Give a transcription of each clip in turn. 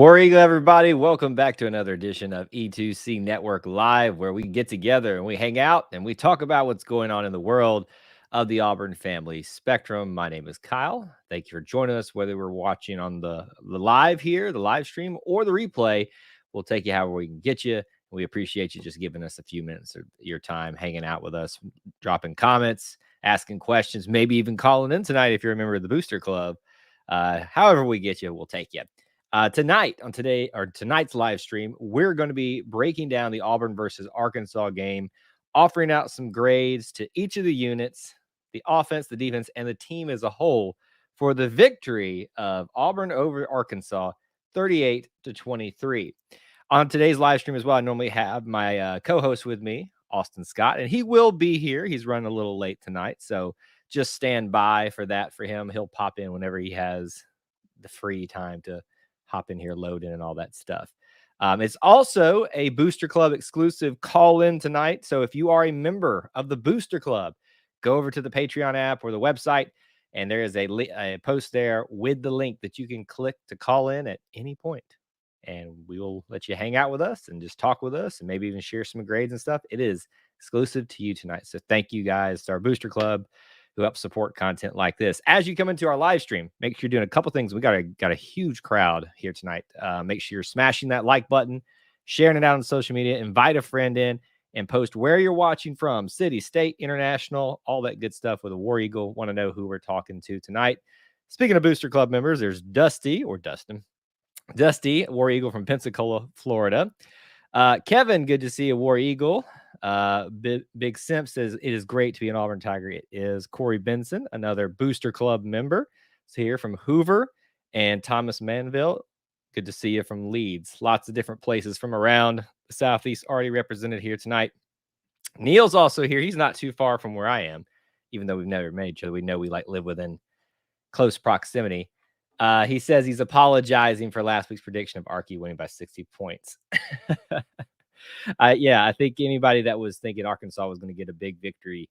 War Eagle, everybody. Welcome back to another edition of E2C Network Live, where we get together and we hang out and we talk about what's going on in the world of the Auburn family spectrum. My name is Kyle. Thank you for joining us, whether we're watching on the live here, the live stream, or the replay. We'll take you however we can get you. We appreciate you just giving us a few minutes of your time hanging out with us, dropping comments, asking questions, maybe even calling in tonight if you're a member of the Booster Club. However we get you, we'll take you. Tonight's live stream, we're going to be breaking down the Auburn versus Arkansas game, offering out some grades to each of the units, the offense, the defense, and the team as a whole for the victory of Auburn over Arkansas, 38-23. On today's live stream as well, I normally have my co-host with me, Austin Scott, and he will be here. He's running a little late tonight, so just stand by for that for him. He'll pop in whenever he has the free time to hop in here, load in, and all that stuff. It's also a Booster Club exclusive call in tonight. So if you are a member of the Booster Club, go over to the Patreon app or the website, and there is a post there with the link that you can click to call in at any point. And we will let you hang out with us and just talk with us and maybe even share some grades and stuff. It is exclusive to you tonight. So thank you guys to our Booster Club who help support content like this. As you come into our live stream, make sure you're doing a couple things. We got a huge crowd here tonight. Make sure you're smashing that like button, sharing it out on social media, invite a friend in, and post where you're watching from, city, state, international, all that good stuff with a War Eagle. Want to know who we're talking to tonight. Speaking of Booster Club members, there's Dusty, War Eagle from Pensacola, Florida. Kevin, good to see you, War Eagle. Big Simp says it is great to be an Auburn Tiger. It is Corey Benson, another Booster Club member. It's here from Hoover, and Thomas Manville. Good to see you from Leeds. Lots of different places from around the Southeast already represented here tonight. Neil's also here. He's not too far from where I am, even though we've never met each other. We know we live within close proximity. He says he's apologizing for last week's prediction of Arky winning by 60 points. I think anybody that was thinking Arkansas was going to get a big victory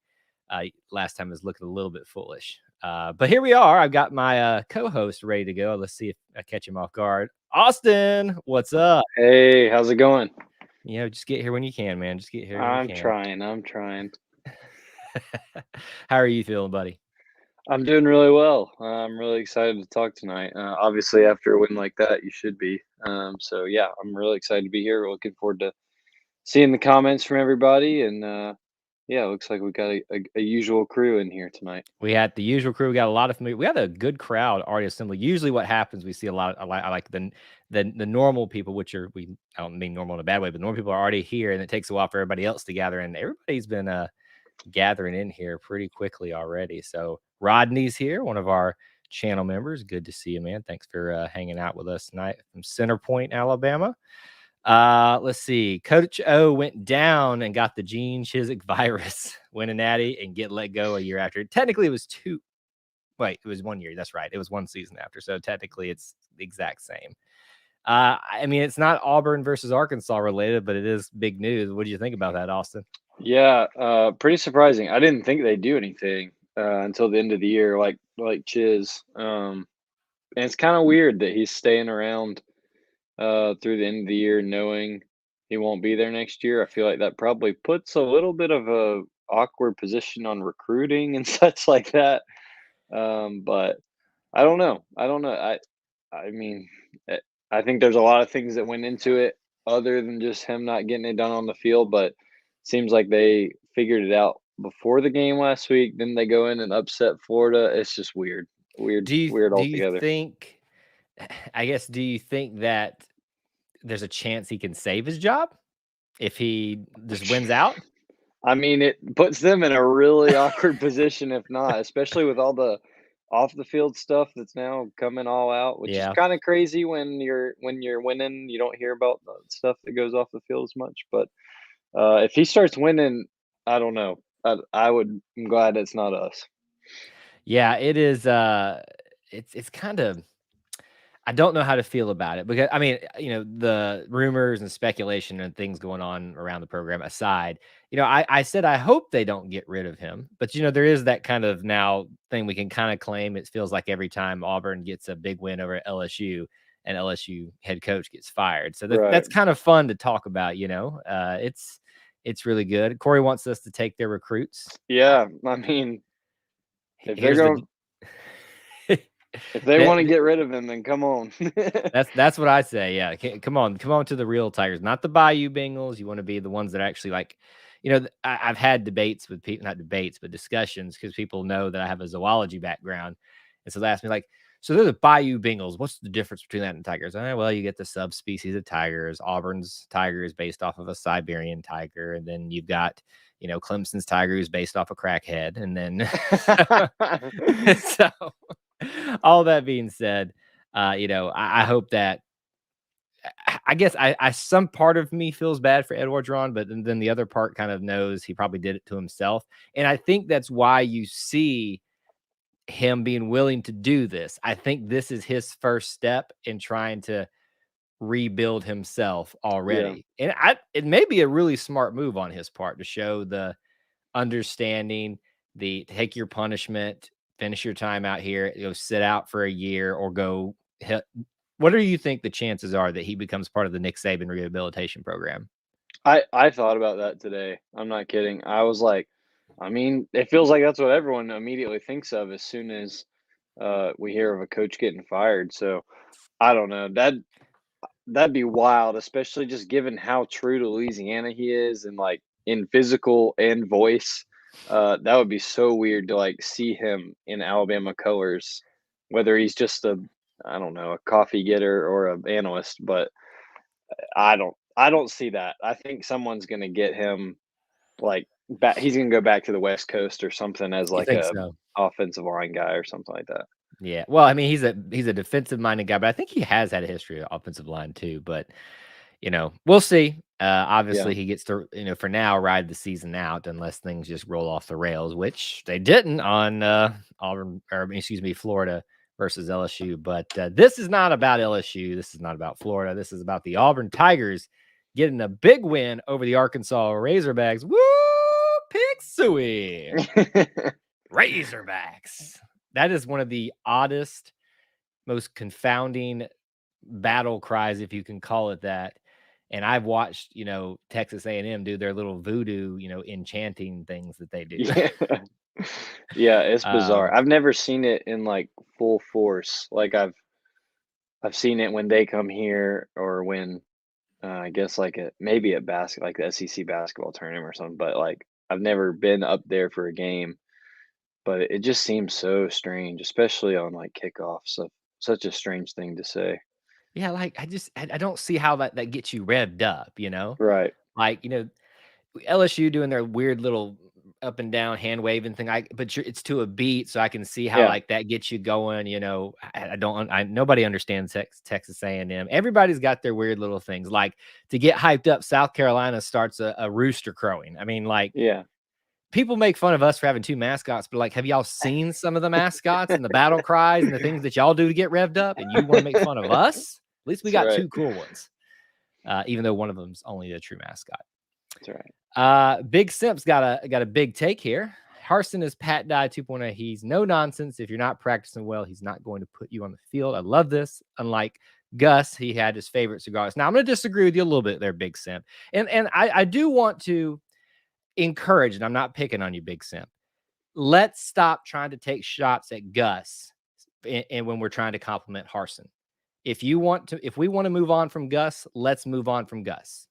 last time is looking a little bit foolish. But here we are. I've got my co-host ready to go. Let's see if I catch him off guard. Austin, what's up? Hey, how's it going? Just get here when you can, man. Just get here. I'm trying. How are you feeling, buddy? I'm doing really well. I'm really excited to talk tonight. Obviously, after a win like that, you should be. So yeah, I'm really excited to be here. Looking forward to seeing the comments from everybody, and yeah, it looks like we got a usual crew in here tonight. We had the usual crew. We got a lot of familiar. We had a good crowd already assembled. Usually, what happens, we see a lot. I like the normal people, which are I don't mean normal in a bad way, but normal people are already here, and it takes a while for everybody else to gather. And everybody's been gathering in here pretty quickly already. So Rodney's here, one of our channel members. Good to see you, man. Thanks for hanging out with us tonight from Center Point, Alabama. Let's see. Coach O went down and got the Gene Chizik virus, win a natty and get let go a year after. Technically, it was 1 year. That's right. It was one season after. So technically, it's the exact same. I mean, it's not Auburn versus Arkansas related, but it is big news. What do you think about that, Austin? Yeah, pretty surprising. I didn't think they'd do anything until the end of the year, like Chiz. And it's kind of weird that he's staying around through the end of the year, knowing he won't be there next year. I feel like that probably puts a little bit of a awkward position on recruiting and such like that. But I don't know. I mean, I think there's a lot of things that went into it other than just him not getting it done on the field. But it seems like they figured it out before the game last week. Then they go in and upset Florida. It's just weird altogether. Do you think? Do you think that there's a chance he can save his job if he just wins out? I mean, it puts them in a really awkward position if not, especially with all the off the field stuff that's now coming all out, which is kind of crazy when you're winning. You don't hear about the stuff that goes off the field as much. But if he starts winning, I don't know. I'm glad it's not us. Yeah, it is. It's kind of. I don't know how to feel about it because I mean, the rumors and speculation and things going on around the program aside, I said I hope they don't get rid of him, but there is that kind of now thing we can kind of claim. It feels like every time Auburn gets a big win over LSU, an LSU head coach gets fired. So Right. that's kind of fun to talk about. It's really good. Corey wants us to take their recruits. Yeah, I mean, if they're Here's going, if they want to the get rid of him, then come on. that's what I say. Yeah, come on to the real Tigers, not the Bayou Bengals. You want to be the ones that actually like, I've had debates with people, not debates, but discussions, because people know that I have a zoology background, and so they ask me like, so they're the Bayou Bengals. What's the difference between that and tigers? Well, you get the subspecies of tigers. Auburn's tiger is based off of a Siberian tiger, and then you've got Clemson's tiger is based off a crackhead, and then so all that being said, I hope that I guess some part of me feels bad for Edward Orgeron, but then the other part kind of knows he probably did it to himself. And I think that's why you see him being willing to do this. I think this is his first step in trying to rebuild himself already. And it may be a really smart move on his part to show the understanding, the take your punishment, finish your time out here, sit out for a year or go hit. What do you think the chances are that he becomes part of the Nick Saban rehabilitation program? I thought about that today. I'm not kidding. I was like, I mean, it feels like that's what everyone immediately thinks of as soon as we hear of a coach getting fired. So I don't know. That'd be wild, especially just given how true to Louisiana he is and like in physical and voice. That would be so weird to like see him in Alabama colors, whether he's just I don't know, a coffee getter or an analyst, but I don't see that. I think someone's gonna get him like back. He's gonna go back to the West Coast or something as You like think a so? offensive line guy or something like that. Yeah. Well, I mean, he's a defensive minded guy, but I think he has had a history of offensive line too. But we'll see. Yeah. Obviously, he gets to for now ride the season out unless things just roll off the rails, which they didn't on Auburn, or excuse me, Florida versus LSU. But this is not about LSU. This is not about Florida. This is about the Auburn Tigers getting a big win over the Arkansas Razorbacks. Woo, Pig Suey! Razorbacks. That is one of the oddest, most confounding battle cries, if you can call it that. And I've watched, Texas A&M do their little voodoo, enchanting things that they do. Yeah. Yeah, it's bizarre. um, I've never seen it in like full force. Like I've seen it when they come here or when I guess like maybe at like the SEC basketball tournament or something, but like I've never been up there for a game. But it just seems so strange, especially on like kickoffs. So such a strange thing to say. yeah, like I don't see how that gets you revved up, Right. like, LSU doing their weird little up and down hand waving thing. But it's to a beat, so I can see how Yeah. like that gets you going. Nobody understands Texas A&M. Everybody's got their weird little things. Like to get hyped up, South Carolina starts a rooster crowing. I mean, like Yeah. people make fun of us for having two mascots, but like, have y'all seen some of the mascots and the battle cries and the things that y'all do to get revved up? And you want to make fun of us? At least we That's got right. two cool ones, even though one of them's only a true mascot. That's right. Big Simp's got a big take here. Harsin is Pat Dye 2.0. He's no nonsense. If you're not practicing well, he's not going to put you on the field. I love this. Unlike Gus, he had his favorite cigars. Now I'm going to disagree with you a little bit there, Big Simp. And I do want to encourage, and I'm not picking on you, Big Simp. Let's stop trying to take shots at Gus and when we're trying to compliment Harsin. If we want to move on from Gus, let's move on from Gus.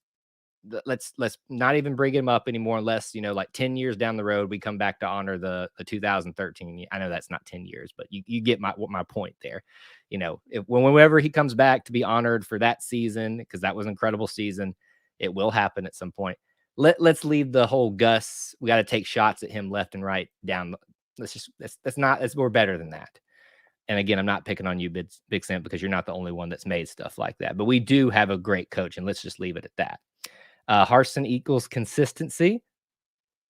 Let's not even bring him up anymore unless like 10 years down the road we come back to honor the 2013. I know that's not 10 years, but you get my point there. Whenever he comes back to be honored for that season, because that was an incredible season, it will happen at some point. Let's leave the whole Gus, we got to take shots at him left and right down. We're better than that. And again, I'm not picking on you, Big Sam, because you're not the only one that's made stuff like that. But we do have a great coach, and let's just leave it at that. Harsin equals consistency.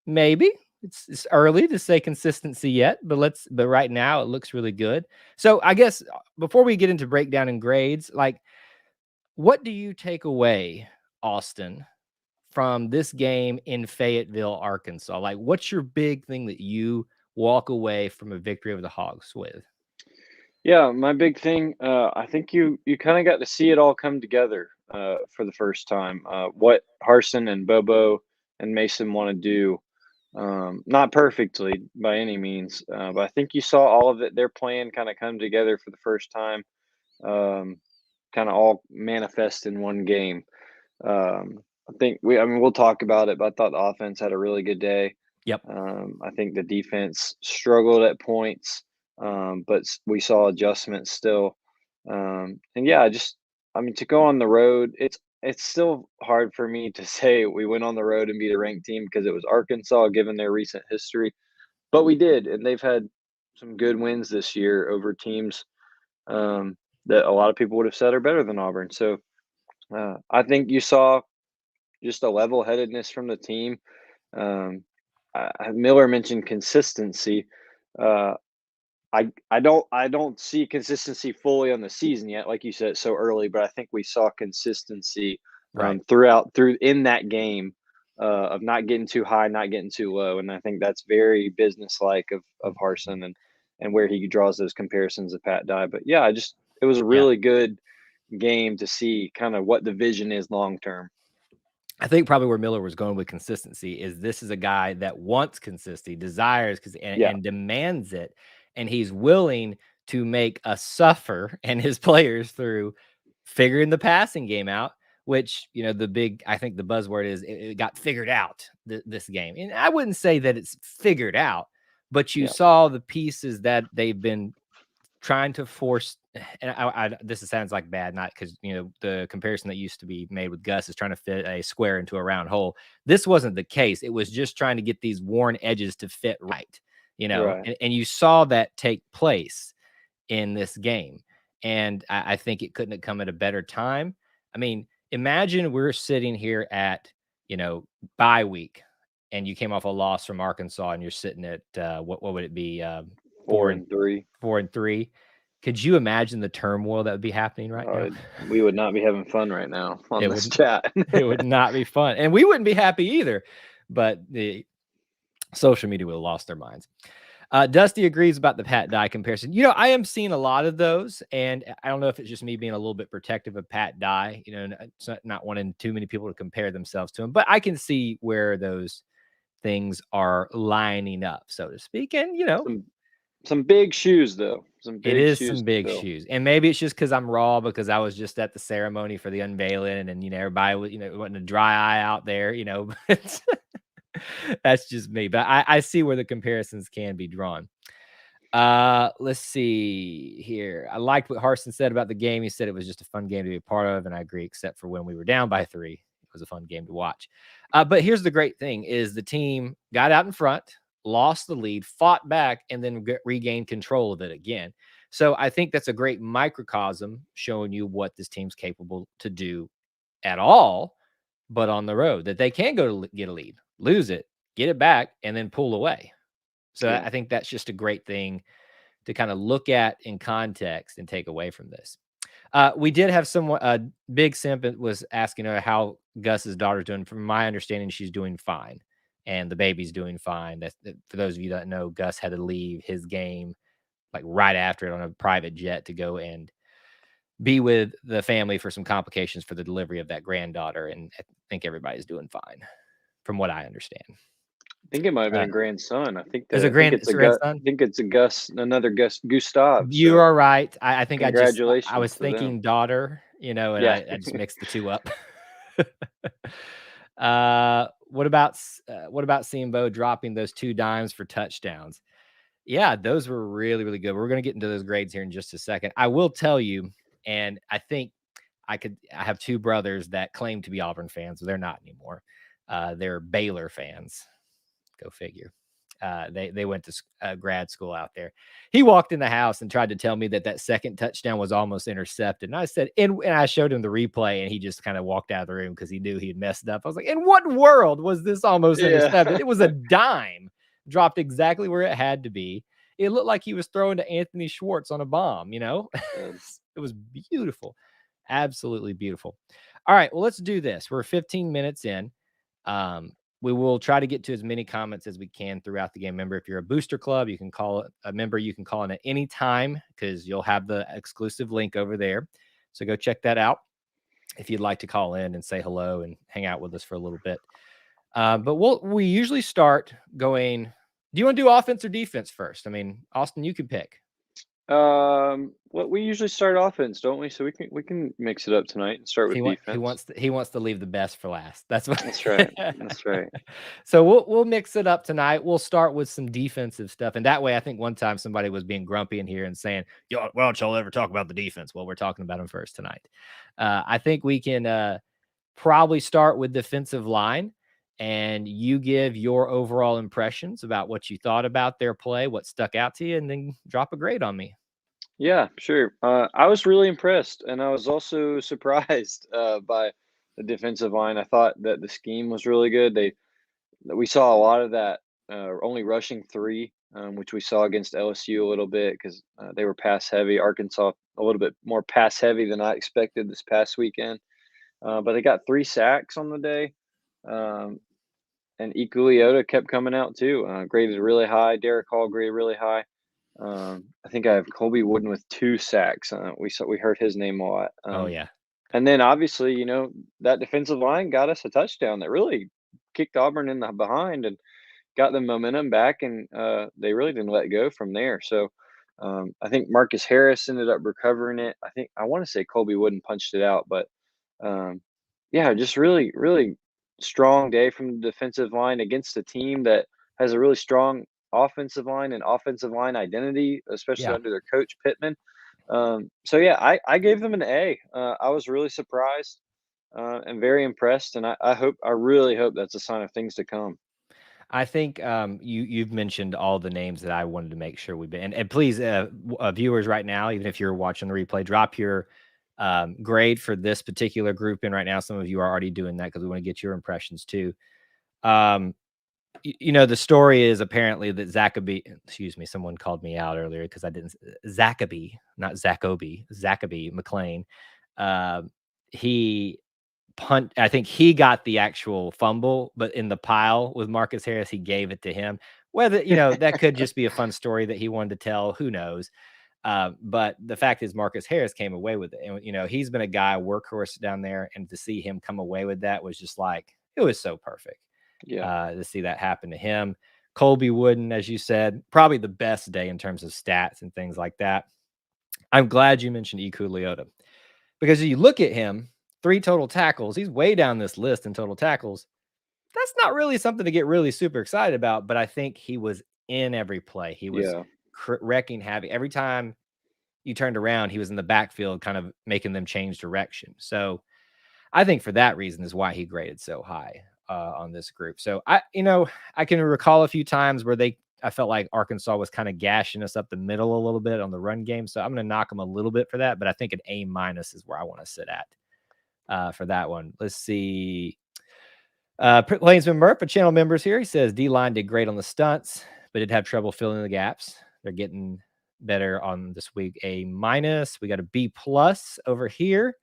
Maybe it's early to say consistency yet, but right now it looks really good. So I guess before we get into breakdown and grades, like, what do you take away, Austin, from this game in Fayetteville, Arkansas? Like, what's your big thing that you walk away from a victory over the Hogs with? Yeah, my big thing, I think you kind of got to see it all come together for the first time. What Harson and Bobo and Mason want to do, not perfectly by any means, but I think you saw all of it. Their plan kind of come together for the first time, kind of all manifest in one game. I mean, we'll talk about it, but I thought the offense had a really good day. Yep. I think the defense struggled at points, but we saw adjustments still. And yeah, I mean, to go on the road, it's still hard for me to say we went on the road and beat a ranked team because it was Arkansas, given their recent history. But we did, and they've had some good wins this year over teams that a lot of people would have said are better than Auburn. So I think you saw just a level-headedness from the team. Miller mentioned consistency. Uh, I don't see consistency fully on the season yet, like you said, so early. But I think we saw consistency Right. through in that game of not getting too high, not getting too low, and I think that's very businesslike of Harson and where he draws those comparisons to Pat Dye. But yeah, it was a Yeah. really good game to see kind of what the vision is long term. I think probably where Miller was going with consistency is this is a guy that wants consistency, desires Yeah, and demands it, and he's willing to make us suffer and his players through figuring the passing game out. Which I think the buzzword is it got figured out this game, and I wouldn't say that it's figured out, but you yeah, saw the pieces that they've been trying to force. And this sounds like bad, not because the comparison that used to be made with Gus is trying to fit a square into a round hole. This wasn't the case. It was just trying to get these worn edges to fit right, right. and you saw that take place in this game. And I think it couldn't have come at a better time. I mean, imagine we're sitting here at bye week, and you came off a loss from Arkansas, and you're sitting at what would it be, four Four and and three. 4-3. Could you imagine the turmoil that would be happening right now? We would not be having fun right now on It this would chat. it would not be fun, and we wouldn't be happy either. But the social media would have lost their minds. Dusty agrees about the Pat Dye comparison. I am seeing a lot of those, and I don't know if it's just me being a little bit protective of Pat Dye, it's not wanting too many people to compare themselves to him, but I can see where those things are lining up, so to speak. And Some big shoes though. Some it big is shoes some to big fill. shoes, and maybe it's just because I'm raw because I was just at the ceremony for the unveiling, and everybody was, it wasn't a dry eye out there, but that's just me. But I see where the comparisons can be drawn. Let's see here. I liked what Harsin said about the game. He said it was just a fun game to be a part of, and I agree, except for when we were down by 3. It was a fun game to watch. But here's the great thing is the team got out in front, lost the lead, fought back, and then regained control of it again. So I think that's a great microcosm showing you what this team's capable to do at all, but on the road, that they can go to get a lead, lose it, get it back, and then pull away. So Yeah. I think that's just a great thing to kind of look at in context and take away from this. We did have someone, Big Simp was asking her how Gus's daughter's doing. From my understanding, she's doing fine, and the baby's doing fine. For those of you that know, Gus had to leave his game like right after it on a private jet to go and be with the family for some complications for the delivery of that granddaughter. And I think everybody's doing fine, from what I understand. I think it might have been Uh, a grandson. I think is a it's a grandson? I think it's a another Gustav. You So are right. I think I was congratulations to them. thinking daughter, and Yeah. I just mixed the 2 up. What about seeing Bo dropping those 2 dimes for touchdowns? Yeah, those were really, really good. We're gonna get into those grades here in just a second. I will tell you, and I think I have 2 brothers that claim to be Auburn fans, but they're not anymore. They're Baylor fans. Go figure. They went to grad school out there. He walked in the house and tried to tell me that second touchdown was almost intercepted. And I said, and I showed him the replay, and he just kind of walked out of the room because he knew he had messed up. I was like, in what world was this almost intercepted? Yeah. It was a dime dropped exactly where it had to be. It looked like he was throwing to Anthony Schwartz on a bomb, It was beautiful. Absolutely beautiful. All right, well, let's do this. We're 15 minutes in. We will try to get to as many comments as we can throughout the game. Remember, if you're a booster club, you can call it a member. You can call in at any time because you'll have the exclusive link over there. So go check that out if you'd like to call in and say hello and hang out with us for a little bit. But we usually start going. Do you want to do offense or defense first? I mean, Austin, you can pick. Well, we usually start offense, don't we? So we can mix it up tonight and start with defense. He wants to leave the best for last. That's what. That's right. That's right. So we'll mix it up tonight. We'll start with some defensive stuff, and that way, I think one time somebody was being grumpy in here and saying, "Yo, why don't y'all ever talk about the defense?" Well, we're talking about them first tonight. I think we can probably start with defensive line, and you give your overall impressions about what you thought about their play, what stuck out to you, and then drop a grade on me. Yeah, sure. I was really impressed, and I was also surprised by the defensive line. I thought that the scheme was really good. We saw a lot of that only rushing three, which we saw against LSU a little bit because they were pass heavy. Arkansas a little bit more pass heavy than I expected this past weekend, but they got 3 sacks on the day. And Leota kept coming out too, graded really high. Derek Hall graded really high. I think I have Colby Wooden with 2 sacks. We heard his name a lot. Oh yeah. And then obviously, that defensive line got us a touchdown that really kicked Auburn in the behind and got the momentum back, and they really didn't let go from there. So I think Marcus Harris ended up recovering it. I want to say Colby Wooden punched it out, but yeah, just really, really strong day from the defensive line against a team that has a really strong offensive line and offensive line identity, especially under their coach Pittman. So yeah, I gave them an A. I was really surprised and very impressed, and I really hope that's a sign of things to come. I think you've mentioned all the names that I wanted to make sure we've been. And please, viewers, right now, even if you're watching the replay, drop your grade for this particular group in right now. Some of you are already doing that because we want to get your impressions too. The story is apparently that someone called me out earlier because I didn't. Zachary Mclean. I think he got the actual fumble, but in the pile with Marcus Harris, he gave it to him. Whether, that could just be a fun story that he wanted to tell, who knows? But the fact is Marcus Harris came away with it. And, he's been a guy, workhorse down there. And to see him come away with that was just like, it was so perfect. Yeah. To see that happen to him. Colby Wooden, as you said, probably the best day in terms of stats and things like that. I'm glad you mentioned Leota because if you look at him, 3 total tackles. He's way down this list in total tackles. That's not really something to get really super excited about, but I think he was in every play. He was wrecking havoc. Every time you turned around, he was in the backfield kind of making them change direction. So I think for that reason is why he graded so high on this group. So I can recall a few times where I felt like Arkansas was kind of gashing us up the middle a little bit on the run game. So I'm going to knock them a little bit for that, but I think an A- is where I want to sit at. For that one. Let's see. Plainsman Murph, a channel members here. He says D-line did great on the stunts, but did have trouble filling the gaps. They're getting better on this week. A-. We got a B+ over here.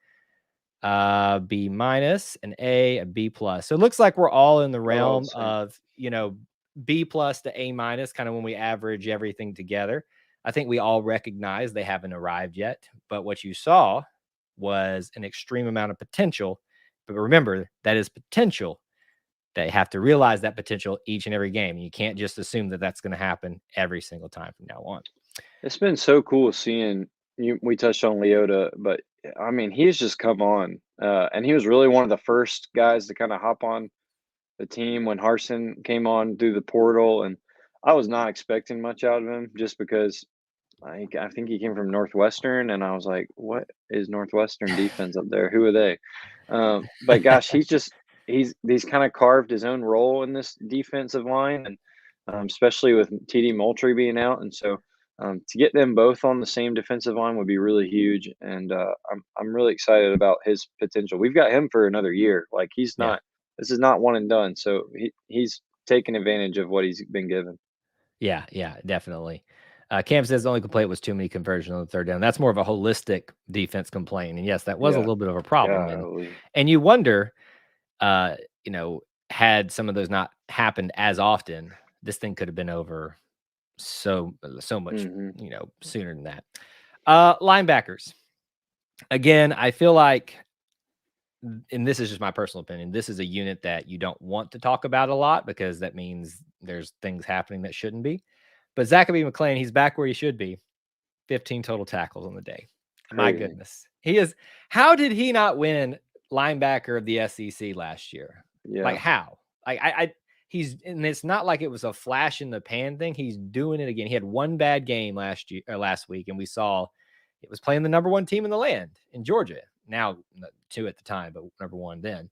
B-, an A, a B+. So it looks like we're all in the realm of, B+ to A-, kind of when we average everything together. I think we all recognize they haven't arrived yet, but what you saw was an extreme amount of potential. But remember, that is potential. They have to realize that potential each and every game. You can't just assume that that's going to happen every single time from now on. It's been so cool seeing you. We touched on Leota, but I mean, he's just come on. And he was really one of the first guys to kind of hop on the team when Harsin came on through the portal. And I was not expecting much out of him just because I think he came from Northwestern, and I was like, "What is Northwestern defense up there? Who are they?" But gosh, he's kind of carved his own role in this defensive line, and especially with TD Moultrie being out, and so to get them both on the same defensive line would be really huge. And I'm really excited about his potential. We've got him for another year. Like he's not. This is not one and done. So he's taking advantage of what he's been given. Yeah, definitely. Cam says the only complaint was too many conversions on the third down. That's more of a holistic defense complaint. And yes, that was a little bit of a problem. And you wonder, had some of those not happened as often, this thing could have been over so much, sooner than that. Linebackers. Again, I feel like, and this is just my personal opinion, this is a unit that you don't want to talk about a lot because that means there's things happening that shouldn't be. But Zachary Mclean, he's back where he should be. 15 total tackles on the day. My goodness. He is. How did he not win linebacker of the SEC last year? Yeah. Like how? Like he's, and it's not like it was a flash in the pan thing. He's doing it again. He had one bad game last week, and we saw it was playing the number 1 team in the land in Georgia. Now 2 at the time, but number 1 then.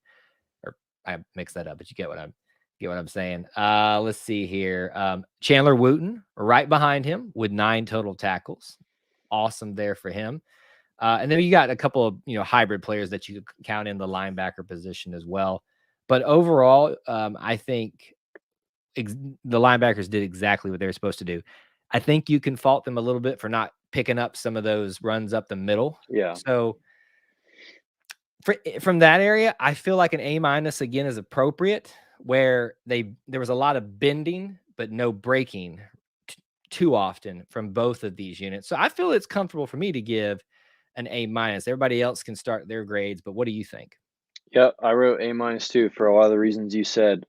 Or I mixed that up, but you get what I'm saying. Let's see here. Chandler Wooten right behind him with 9 total tackles. Awesome there for him. And then you got a couple of, hybrid players that you could count in the linebacker position as well. But overall, I think the linebackers did exactly what they were supposed to do. I think you can fault them a little bit for not picking up some of those runs up the middle. Yeah. So from that area, I feel like an A- again is appropriate, where there was a lot of bending, but no breaking too often from both of these units. So I feel it's comfortable for me to give an A-. Everybody else can start their grades, but what do you think? Yep, I wrote A- too for a lot of the reasons you said.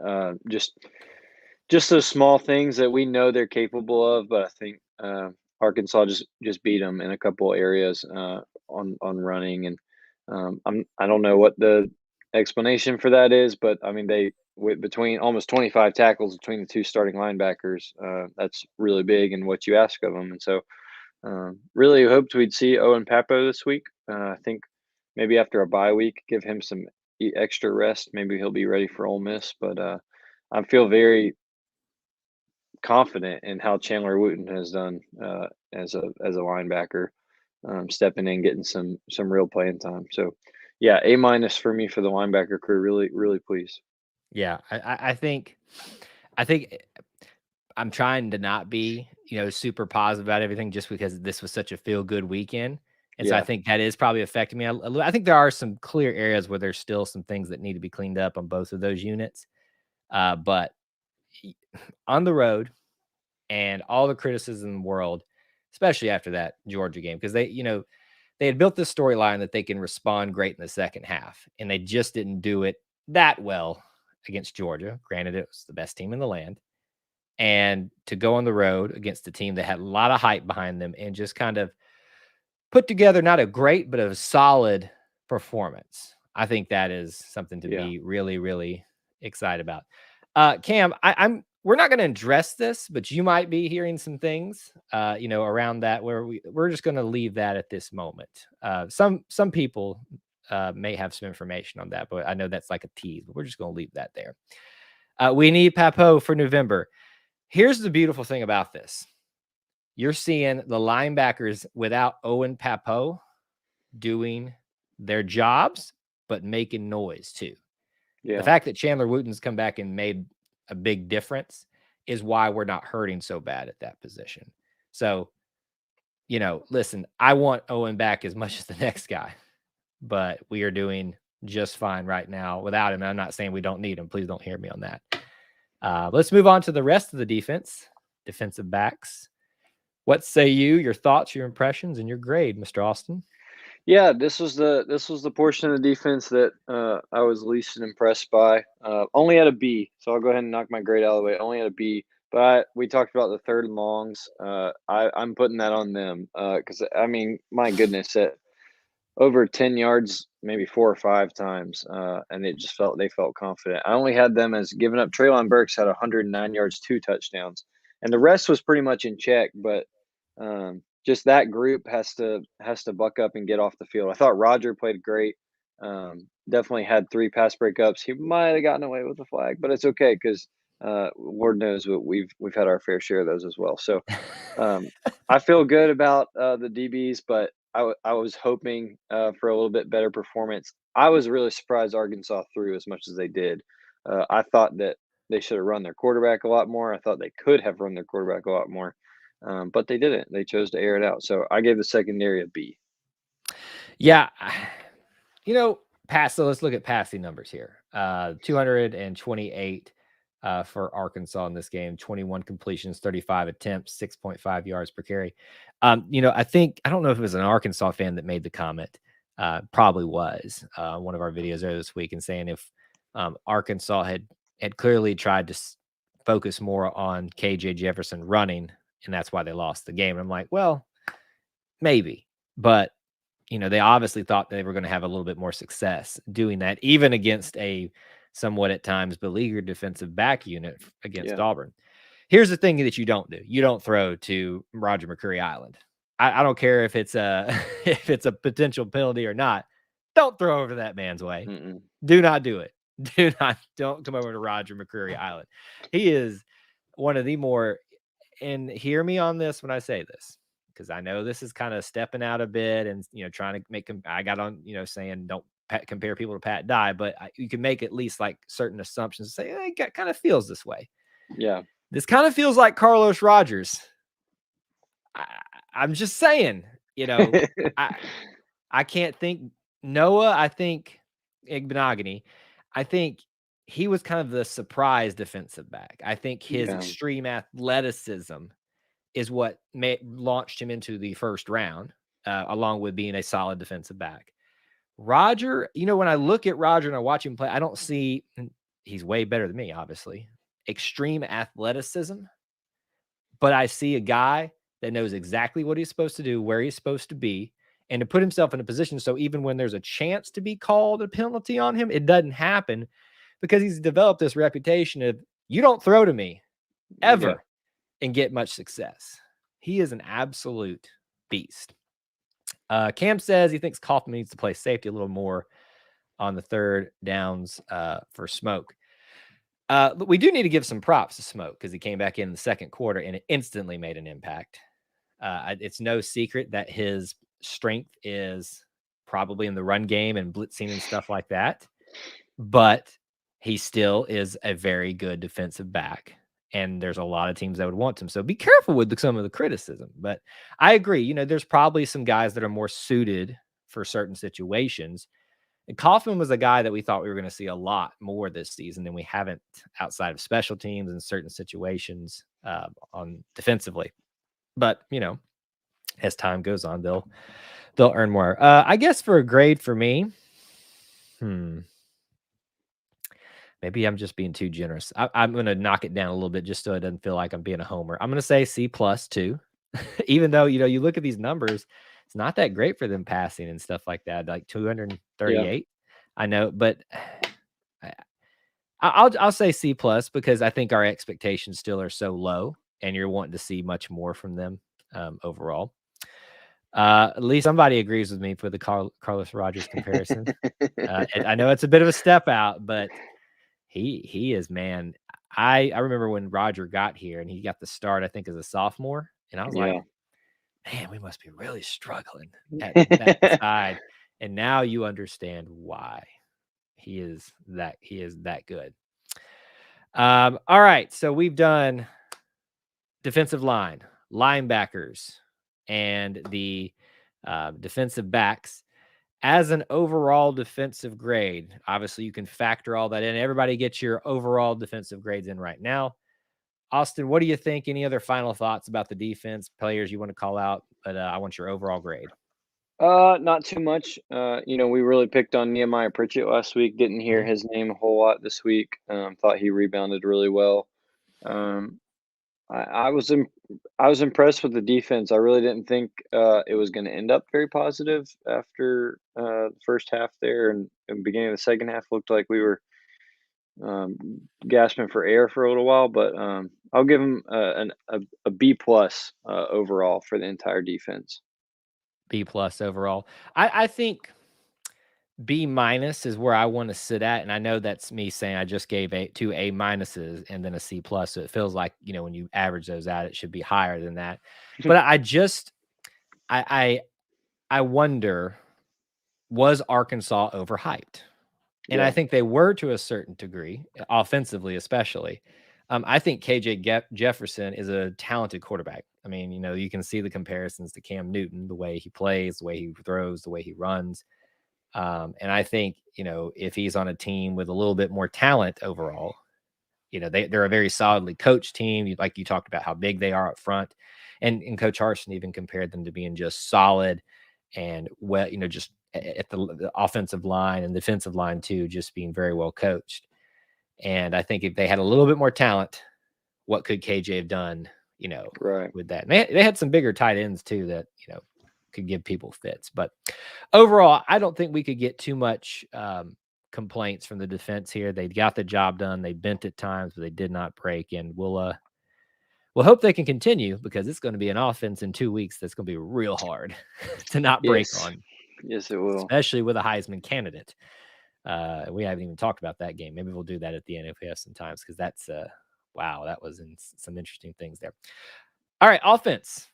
Just those small things that we know they're capable of, but I think Arkansas just beat them in a couple areas on running, and I don't know what the explanation for that is, but I mean between almost 25 tackles between the 2 starting linebackers, that's really big in what you ask of them, and so really hoped we'd see Owen Papo this week. I think maybe after a bye week, give him some extra rest. Maybe he'll be ready for Ole Miss. But I feel very confident in how Chandler Wooten has done as a linebacker, stepping in, getting some real playing time. So yeah, A- for me for the linebacker crew. Really, really pleased. Yeah, I think I'm trying to not be, super positive about everything just because this was such a feel good weekend. And so I Yeah, think that is probably affecting me a little. I think there are some clear areas where there's still some things that need to be cleaned up on both of those units. But on the road and all the criticism in the world, especially after that Georgia game, because they had built this storyline that they can respond great in the second half, and they just didn't do it that well against Georgia. Granted, it was the best team in the land. And to go on the road against a team that had a lot of hype behind them and just kind of put together not a great, but a solid performance. I think that is something to yeah, be really, really excited about. Cam, we're not going to address this, but you might be hearing some things, around that where we're just going to leave that at this moment. Some people may have some information on that, but I know that's like a tease, but we're just going to leave that there. We need Papo for November. Here's the beautiful thing about this. You're seeing the linebackers without Owen Papo doing their jobs, but making noise too. The yeah, fact that Chandler Wooten's come back and made a big difference is why we're not hurting so bad at that position. So, listen, I want Owen back as much as the next guy, but we are doing just fine right now without him. I'm not saying we don't need him. Please don't hear me on that. Let's move on to the rest of the defensive backs. What say you? Your thoughts, your impressions, and your grade, Mr. Austin? yeah. This was the portion of the defense that I was least impressed by. Only at a B, so I'll go ahead and knock my grade out of the way. Only at a B. But we talked about the 3rd and longs. I'm putting that on them because I mean, my goodness, at over 10 yards, maybe 4 or 5 times, and they felt confident. I only had them as giving up. Treylon Burks had 109 yards, 2 touchdowns, and the rest was pretty much in check. But just that group has to buck up and get off the field. I thought Roger played great. Definitely had 3 pass breakups. He might have gotten away with the flag, but it's okay because Lord knows we've had our fair share of those as well. So I feel good about the DBs, but I was hoping for a little bit better performance. I was really surprised Arkansas threw as much as they did. I thought that they should have run their quarterback a lot more. I thought they could have run their quarterback a lot more, but they didn't. They chose to air it out. So I gave the secondary a B. Yeah. So let's look at passing numbers here. 228 for Arkansas in this game. 21 completions, 35 attempts, 6.5 yards per carry. You know, I don't know if it was an Arkansas fan that made the comment. Probably was one of our videos earlier this week, and saying if Arkansas had clearly tried to focus more on KJ Jefferson running, and that's why they lost the game. And I'm like, well, maybe, but you know, they obviously thought they were going to have a little bit more success doing that, even against a somewhat at times beleaguered defensive back unit against Auburn. Here's the thing that you don't do: you don't throw to Roger McCreary Island. I don't care if it's a if it's a potential penalty or not. Don't throw over that man's way. Do not do it. Don't come over to Roger McCreary Island. He is one of the more, and hear me on this when I say this, because I know this is kind of stepping out a bit and, you know, trying to make him, I got on, you know, saying don't compare people to Pat Dye, but you can make at least like certain assumptions, say, it kind of feels this way. Yeah. This kind of feels like Carlos Rogers. I'm just saying, you know, I can't think Noah. I think Igbenogany. I think he was kind of the surprise defensive back. I think his extreme athleticism is what launched him into the first round, along with being a solid defensive back. Roger, you know, when I look at Roger and I watch him play, I don't see, he's way better than me, obviously, extreme athleticism, but I see a guy that knows exactly what he's supposed to do, where he's supposed to be, and to put himself in a position so even when there's a chance to be called a penalty on him, it doesn't happen, because he's developed this reputation of, you don't throw to me ever and get much success. He is an absolute beast. Cam says he thinks Kaufman needs to play safety a little more on the third downs for Smoke. But we do need to give some props to Smoke, because he came back in the second quarter and it instantly made an impact. It's no secret that his strength is probably in the run game and blitzing and stuff like that, but he still is a very good defensive back. And there's a lot of teams that would want him. So be careful with some of the criticism. But I agree. You know, there's probably some guys that are more suited for certain situations. And Kaufman was a guy that we thought we were going to see a lot more this season than we haven't, outside of special teams and certain situations on defensively. But, you know, as time goes on, they'll earn more. I guess for a grade for me, maybe I'm just being too generous. I'm going to knock it down a little bit just so it doesn't feel like I'm being a homer. I'm going to say C+ too, even though, you know, you look at these numbers, it's not that great for them passing and stuff like that, like 238. I know, but I'll say C+ because I think our expectations still are so low, and you're wanting to see much more from them overall. At least somebody agrees with me for the Carlos Rogers comparison. I know it's a bit of a step out, but he is, man. I remember when Roger got here and he got the start, I think, as a sophomore, and I was like, man, we must be really struggling at that side. And now you understand why he is that good. All right, so we've done defensive line, linebackers, and the defensive backs. As an overall defensive grade, obviously you can factor all that in. Everybody gets your overall defensive grades in right now. Austin, what do you think? Any other final thoughts about the defense, players you want to call out? But I want your overall grade. Not too much. You know, we really picked on Nehemiah Pritchett last week. Didn't hear his name a whole lot this week. Thought he rebounded really well. I was impressed with the defense. I really didn't think it was going to end up very positive after the first half there, and beginning of the second half looked like we were gasping for air for a little while. But I'll give him a B+ overall for the entire defense. B+ overall. I think B- is where I want to sit at, and I know that's me saying I just gave two A- and then a C+, so it feels like, you know, when you average those out, it should be higher than that. But I wonder, was Arkansas overhyped? And I think they were to a certain degree, offensively especially. I think KJ Jefferson is a talented quarterback. I mean, you know, you can see the comparisons to Cam Newton, the way he plays, the way he throws, the way he runs. And I think, you know, if he's on a team with a little bit more talent overall, they're a very solidly coached team. Like you talked about how big they are up front, and Coach Harsin even compared them to being just solid and just at the offensive line and defensive line too, just being very well coached. And I think if they had a little bit more talent, what could KJ have done, Right. with that? And they had some bigger tight ends too that, could give people fits. But overall, I don't think we could get too much complaints from the defense here. They got the job done. They bent at times, but they did not break. And we'll hope they can continue, because it's going to be an offense in 2 weeks that's going to be real hard to not break Yes. on. Yes, it will. Especially with a Heisman candidate. We haven't even talked about that game. Maybe we'll do that at the end if we have some times, because that's wow, that was some interesting things there. All right, offense.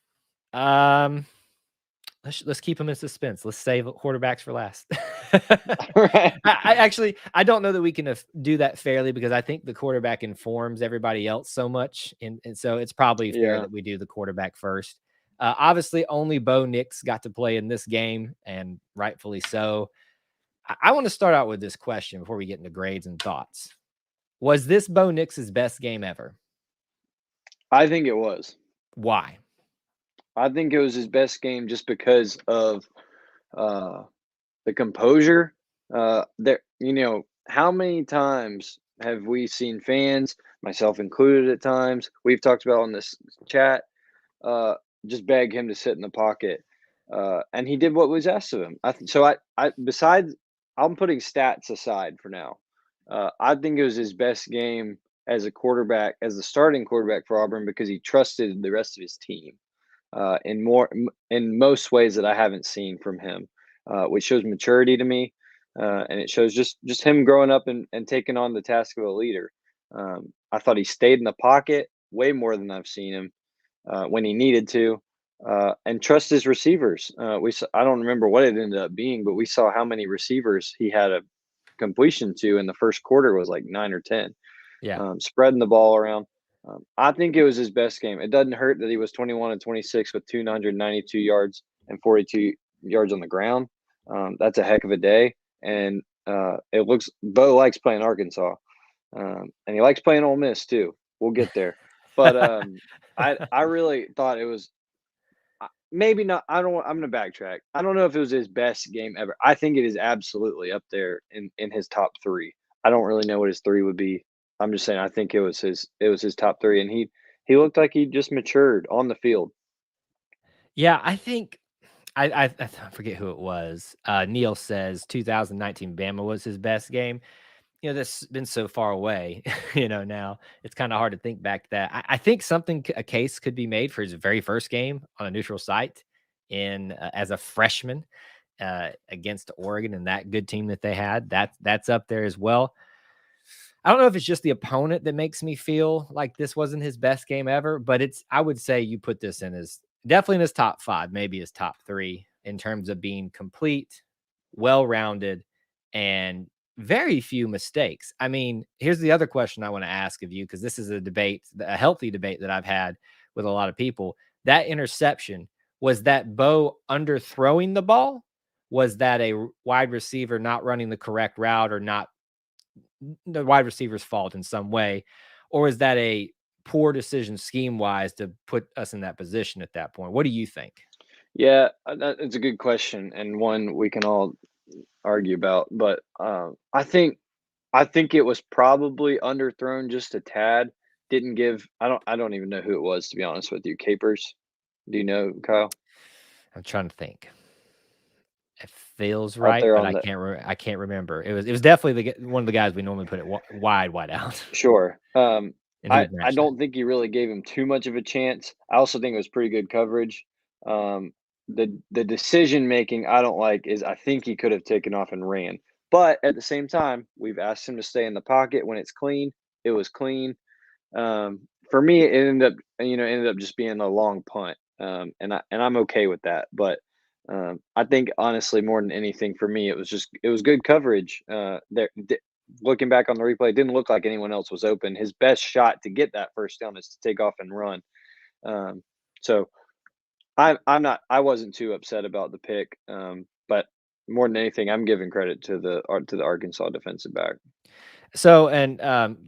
Let's keep them in suspense. Let's save quarterbacks for last. Right. I don't know that we can do that fairly, because I think the quarterback informs everybody else so much, and so it's probably fair that we do the quarterback first. Obviously, only Bo Nix got to play in this game, and rightfully so. I want to start out with this question before we get into grades and thoughts. Was this Bo Nix's best game ever? I think it was. Why? I think it was his best game just because of the composure. How many times have we seen fans, myself included at times, we've talked about on this chat, just beg him to sit in the pocket, and he did what was asked of him. Besides, I'm putting stats aside for now. I think it was his best game as a quarterback, as the starting quarterback for Auburn, because he trusted the rest of his team in most ways that I haven't seen from him, which shows maturity to me, and it shows just him growing up and taking on the task of a leader. I thought he stayed in the pocket way more than I've seen him when he needed to, and trust his receivers. I don't remember what it ended up being, but we saw how many receivers he had a completion to in the first quarter was like 9 or 10. Yeah. Spreading the ball around. I think it was his best game. It doesn't hurt that he was 21 and 26 with 292 yards and 42 yards on the ground. That's a heck of a day. And Bo likes playing Arkansas, and he likes playing Ole Miss too. We'll get there. But I really thought it was maybe not. I'm going to backtrack. I don't know if it was his best game ever. I think it is absolutely up there in his top 3. I don't really know what his 3 would be. I'm just saying I think it was his top 3, and he looked like he just matured on the field. Yeah, I think I forget who it was. Neil says 2019 Bama was his best game. That's been so far away, now it's kind of hard to think back to that. I think a case could be made for his very first game on a neutral site as a freshman against Oregon and that good team that they had. That's up there as well. I don't know if it's just the opponent that makes me feel like this wasn't his best game ever, but I would say you put this in as definitely in his top 5, maybe his top 3 in terms of being complete, well-rounded, and very few mistakes. I mean, here's the other question I want to ask of you, because this is a healthy debate that I've had with a lot of people. That interception, was that Bo underthrowing the ball? Was that a wide receiver not running the correct route, or not the wide receiver's fault in some way? Or is that a poor decision scheme-wise to put us in that position at that point? What do you think? Yeah, it's a good question, and one we can all argue about. But I think it was probably underthrown just a tad. Didn't give. I don't even know who it was, to be honest with you. Capers, do you know, Kyle? I'm trying to think. It feels Out right, there but on the I can't remember. It was definitely one of the guys we normally put it wide out. Sure. And he I would match that. don't think he really gave him too much of a chance. I also think it was pretty good coverage. Um, the decision making I don't like is I think he could have taken off and ran. But at the same time, we've asked him to stay in the pocket when it's clean. It was clean. For me, it ended up just being a long punt, and I'm okay with that. But I think honestly, more than anything, for me, it was good coverage. Looking back on the replay, it didn't look like anyone else was open. His best shot to get that first down is to take off and run. So I wasn't too upset about the pick, but more than anything, I'm giving credit to the Arkansas defensive back. So, and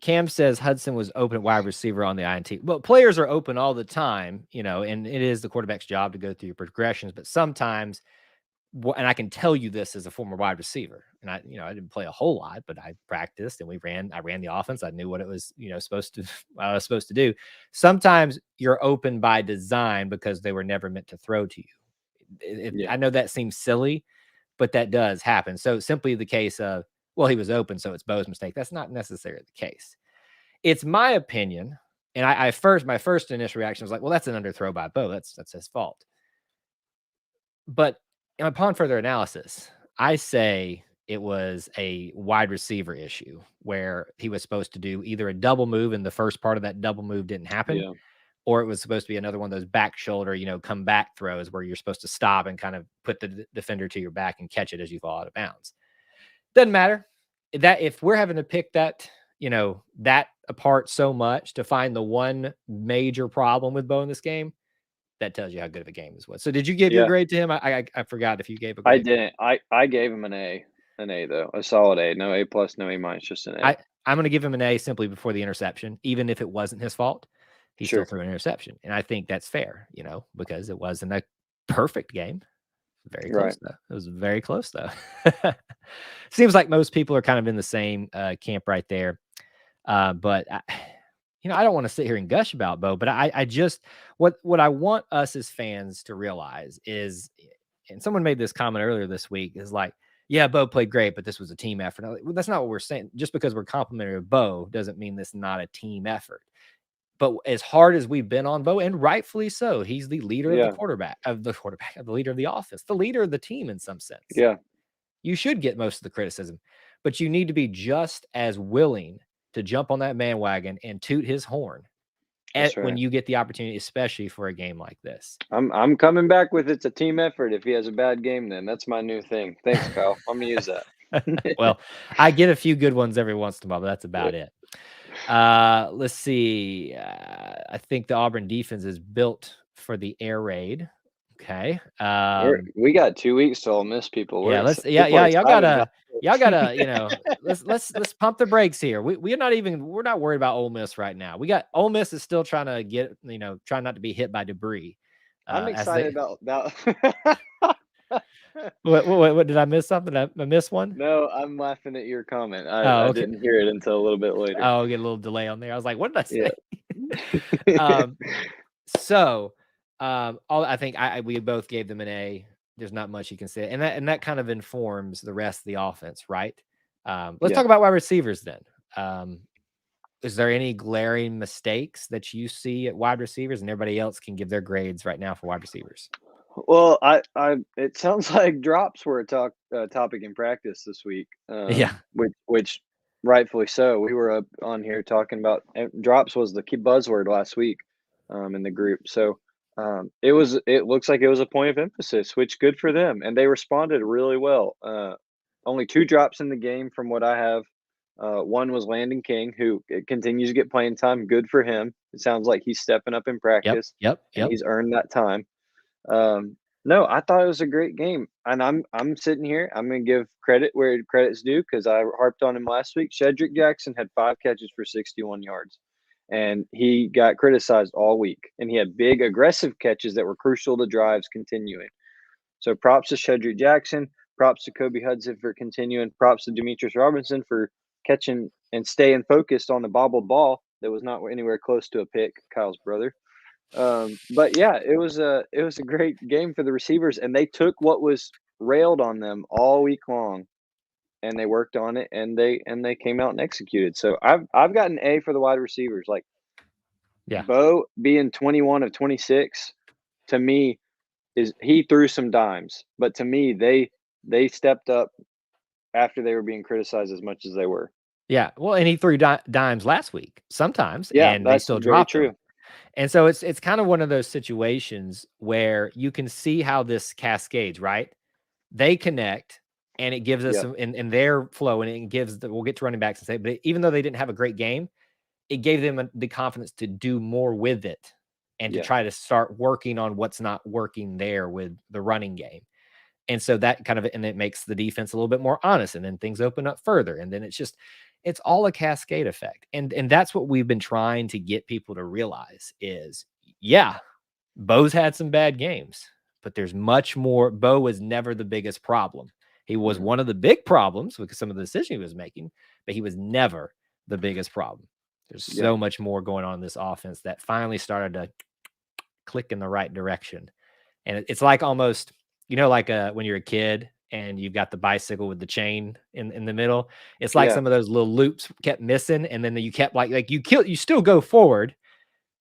Cam says Hudson was open at wide receiver on the INT. Well, players are open all the time, and it is the quarterback's job to go through your progressions. But sometimes, and I can tell you this as a former wide receiver, and I didn't play a whole lot, but I practiced and I ran the offense. I knew what it was, what I was supposed to do. Sometimes you're open by design because they were never meant to throw to you. I know that seems silly, but that does happen. So simply the case of, well, he was open, so it's Bo's mistake. That's not necessarily the case. It's my opinion, and my first initial reaction was like, well, that's an underthrow by Bo. That's his fault. But upon further analysis, I say it was a wide receiver issue where he was supposed to do either a double move and the first part of that double move didn't happen, or it was supposed to be another one of those back shoulder, come back throws where you're supposed to stop and kind of put the defender to your back and catch it as you fall out of bounds. Doesn't matter that if we're having to pick that, that apart so much to find the one major problem with Bo in this game, that tells you how good of a game this was. So did you give your grade to him? I forgot if you gave a grade. I didn't. I gave him an A though, a solid A. No A plus, no A minus, just an A. I'm going to give him an A simply before the interception, even if it wasn't his fault. He still threw an interception, and I think that's fair, because it wasn't a perfect game. Very close though. It was very close though. Seems like most people are kind of in the same camp right there. But I don't want to sit here and gush about Bo, but I just what I want us as fans to realize is, and someone made this comment earlier this week, is like, yeah, Bo played great, but this was a team effort. Like, well, that's not what we're saying. Just because we're complimentary of Bo doesn't mean this is not a team effort. But as hard as we've been on Bo, and rightfully so, he's the leader of the leader of the offense, the leader of the team in some sense. Yeah. You should get most of the criticism, but you need to be just as willing to jump on that bandwagon and toot his horn when you get the opportunity, especially for a game like this. I'm coming back with it's a team effort. If he has a bad game, then that's my new thing. Thanks, Kyle. I'm gonna use that. Well, I get a few good ones every once in a while, but that's about it. Let's see. I think the Auburn defense is built for the air raid. Okay. We got 2 weeks to all miss people. Yeah, y'all gotta, let's pump the brakes here. We're not worried about Ole Miss right now. Ole Miss is still trying to get, trying not to be hit by debris. I'm excited about What did I miss something? I missed one? No, I'm laughing at your comment. I didn't hear it until a little bit later. Oh, I'll get a little delay on there. I was like, what did I say? Yeah. I think we both gave them an A. There's not much you can say, and that kind of informs the rest of the offense, right? Let's talk about wide receivers then. Is there any glaring mistakes that you see at wide receivers, and everybody else can give their grades right now for wide receivers? Well, it sounds like drops were a topic in practice this week. Which rightfully so. We were up on here talking about drops was the key buzzword last week in the group. So it looks like it was a point of emphasis, which good for them, and they responded really well. Only 2 drops in the game from what I have. One was Landon King, who continues to get playing time. Good for him. It sounds like he's stepping up in practice. Yep. And he's earned that time. No, I thought it was a great game, and I'm sitting here. I'm gonna give credit where credit's due because I harped on him last week. Shedrick Jackson had 5 catches for 61 yards, and he got criticized all week. And he had big, aggressive catches that were crucial to drives continuing. So props to Shedrick Jackson. Props to Kobe Hudson for continuing. Props to Demetrius Robinson for catching and staying focused on the bobbled ball that was not anywhere close to a pick. Kyle's brother. But yeah, it was a great game for the receivers, and they took what was railed on them all week long, and they worked on it, and they came out and executed. So I've got an A for the wide receivers. Like, Bo being 21 of 26, to me, he threw some dimes, but to me they stepped up after they were being criticized as much as they were. Yeah, well, and he threw dimes last week sometimes, and they still dropped true. Them. And so it's kind of one of those situations where you can see how this cascades, right? They connect, and it gives us some in their flow, and it gives we'll get to running backs and say, but even though they didn't have a great game, it gave them the confidence to do more with it and to try to start working on what's not working there with the running game. And so that kind of, and it makes the defense a little bit more honest, and then things open up further. And then it's all a cascade effect. And that's what we've been trying to get people to realize is, yeah, Bo's had some bad games, but there's much more. Bo was never the biggest problem. He was one of the big problems because some of the decisions he was making, but he was never the biggest problem. There's so much more going on in this offense that finally started to click in the right direction. And it's like almost, like when you're a kid and you've got the bicycle with the chain in the middle. It's like some of those little loops kept missing, and then you kept you still go forward,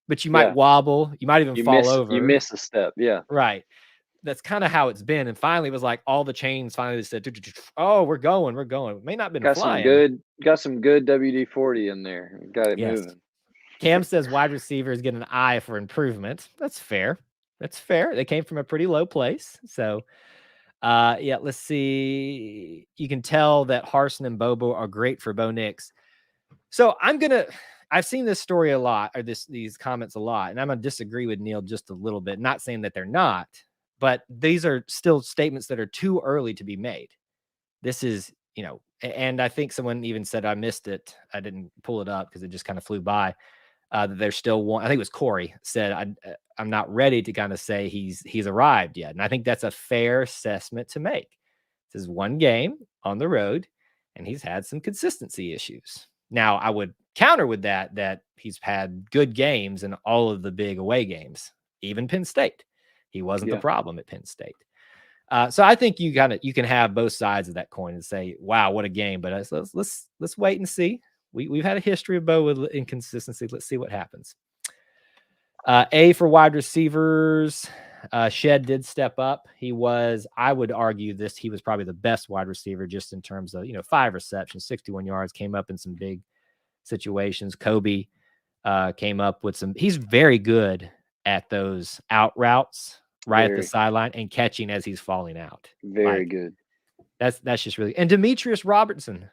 but you might wobble, you might even fall over. You miss a step, right. That's kind of how it's been. And finally, it was like all the chains finally said, "Oh, we're going. It may not have been flying." Got some good WD-40 in there. Got it moving. Cam says wide receivers get an eye for improvement. That's fair. They came from a pretty low place. So, let's see. You can tell that Harsin and Bobo are great for Bo Nix. So I've seen this story a lot, or these comments a lot, and I'm going to disagree with Neil just a little bit. Not saying that they're not, but these are still statements that are too early to be made. This is, and I think someone even said, I missed it. I didn't pull it up because it just kind of flew by. That there's still one. I think it was Corey said, I'm not ready to kind of say he's arrived yet. And I think that's a fair assessment to make. This is one game on the road, and he's had some consistency issues. Now, I would counter with that he's had good games in all of the big away games, even Penn State. He wasn't the problem at Penn State. So I think you can have both sides of that coin and say, wow, what a game. But let's wait and see. We've had a history of Bo with inconsistency. Let's see what happens. A for wide receivers. Shed did step up. I would argue he was probably the best wide receiver just in terms of, 5 receptions, 61 yards, came up in some big situations. Kobe came up with he's very good at those out routes at the sideline and catching as he's falling out. Very good. That's just really, and Demetrius Robertson,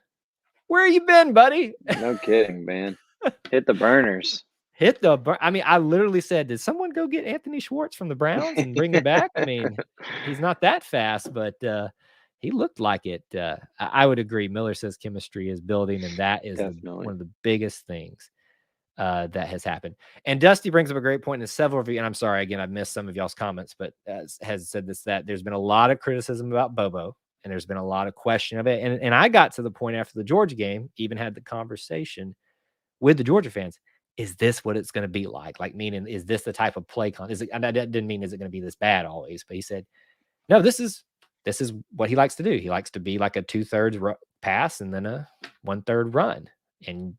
where you been, buddy? No kidding, man. Hit the burners. I literally said, did someone go get Anthony Schwartz from the Browns and bring him back? I mean, he's not that fast, but he looked like it. I would agree. Miller says chemistry is building, and that is one of the biggest things that has happened. And Dusty brings up a great point, and several of you, and I'm sorry, again, I've missed some of y'all's comments, but has said that there's been a lot of criticism about Bobo, and there's been a lot of question of it. And I got to the point after the Georgia game, even had the conversation with the Georgia fans. Is this what it's going to be like? Like, meaning, is this the type of play? And I didn't mean, is it going to be this bad always? But he said, no, this is what he likes to do. He likes to be like a 2/3 pass and then a 1/3 run. And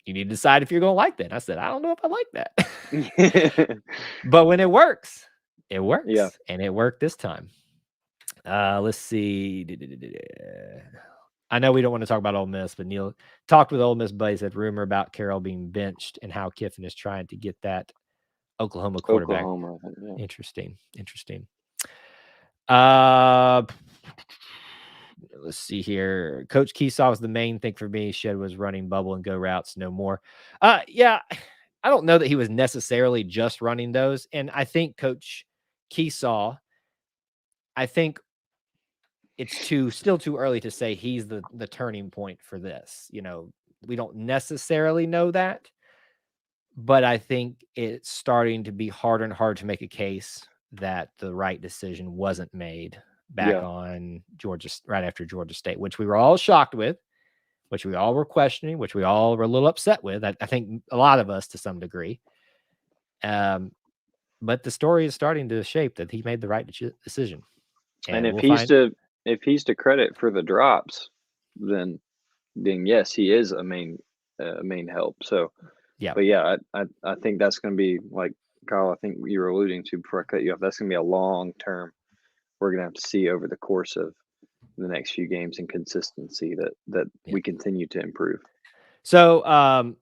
you need to decide if you're going to like that. And I said, I don't know if I like that. But when it works, it works. Yeah. And it worked this time. Let's see. I know we don't want to talk about Ole Miss, but Neil talked with Ole Miss buddies. Said rumor about Carroll being benched and how Kiffin is trying to get that Oklahoma quarterback. Interesting. Let's see here. Coach Keesaw was the main thing for me. Shed was running bubble and go routes, no more. Yeah, I don't know that he was necessarily just running those. And I think Coach Keesaw, it's still too early to say he's the turning point for this. We don't necessarily know that, but I think it's starting to be harder and harder to make a case that the right decision wasn't made back on Georgia right after Georgia State, which we were all shocked with, which we all were questioning, which we all were a little upset with. I think a lot of us to some degree. But the story is starting to shape that he made the right decision. And if he's to credit for the drops, then yes, he is a main help. So but I think that's going to be, like Kyle, I think you were alluding to before I cut you off, that's going to be a long term. We're going to have to see over the course of the next few games and consistency that we continue to improve. So,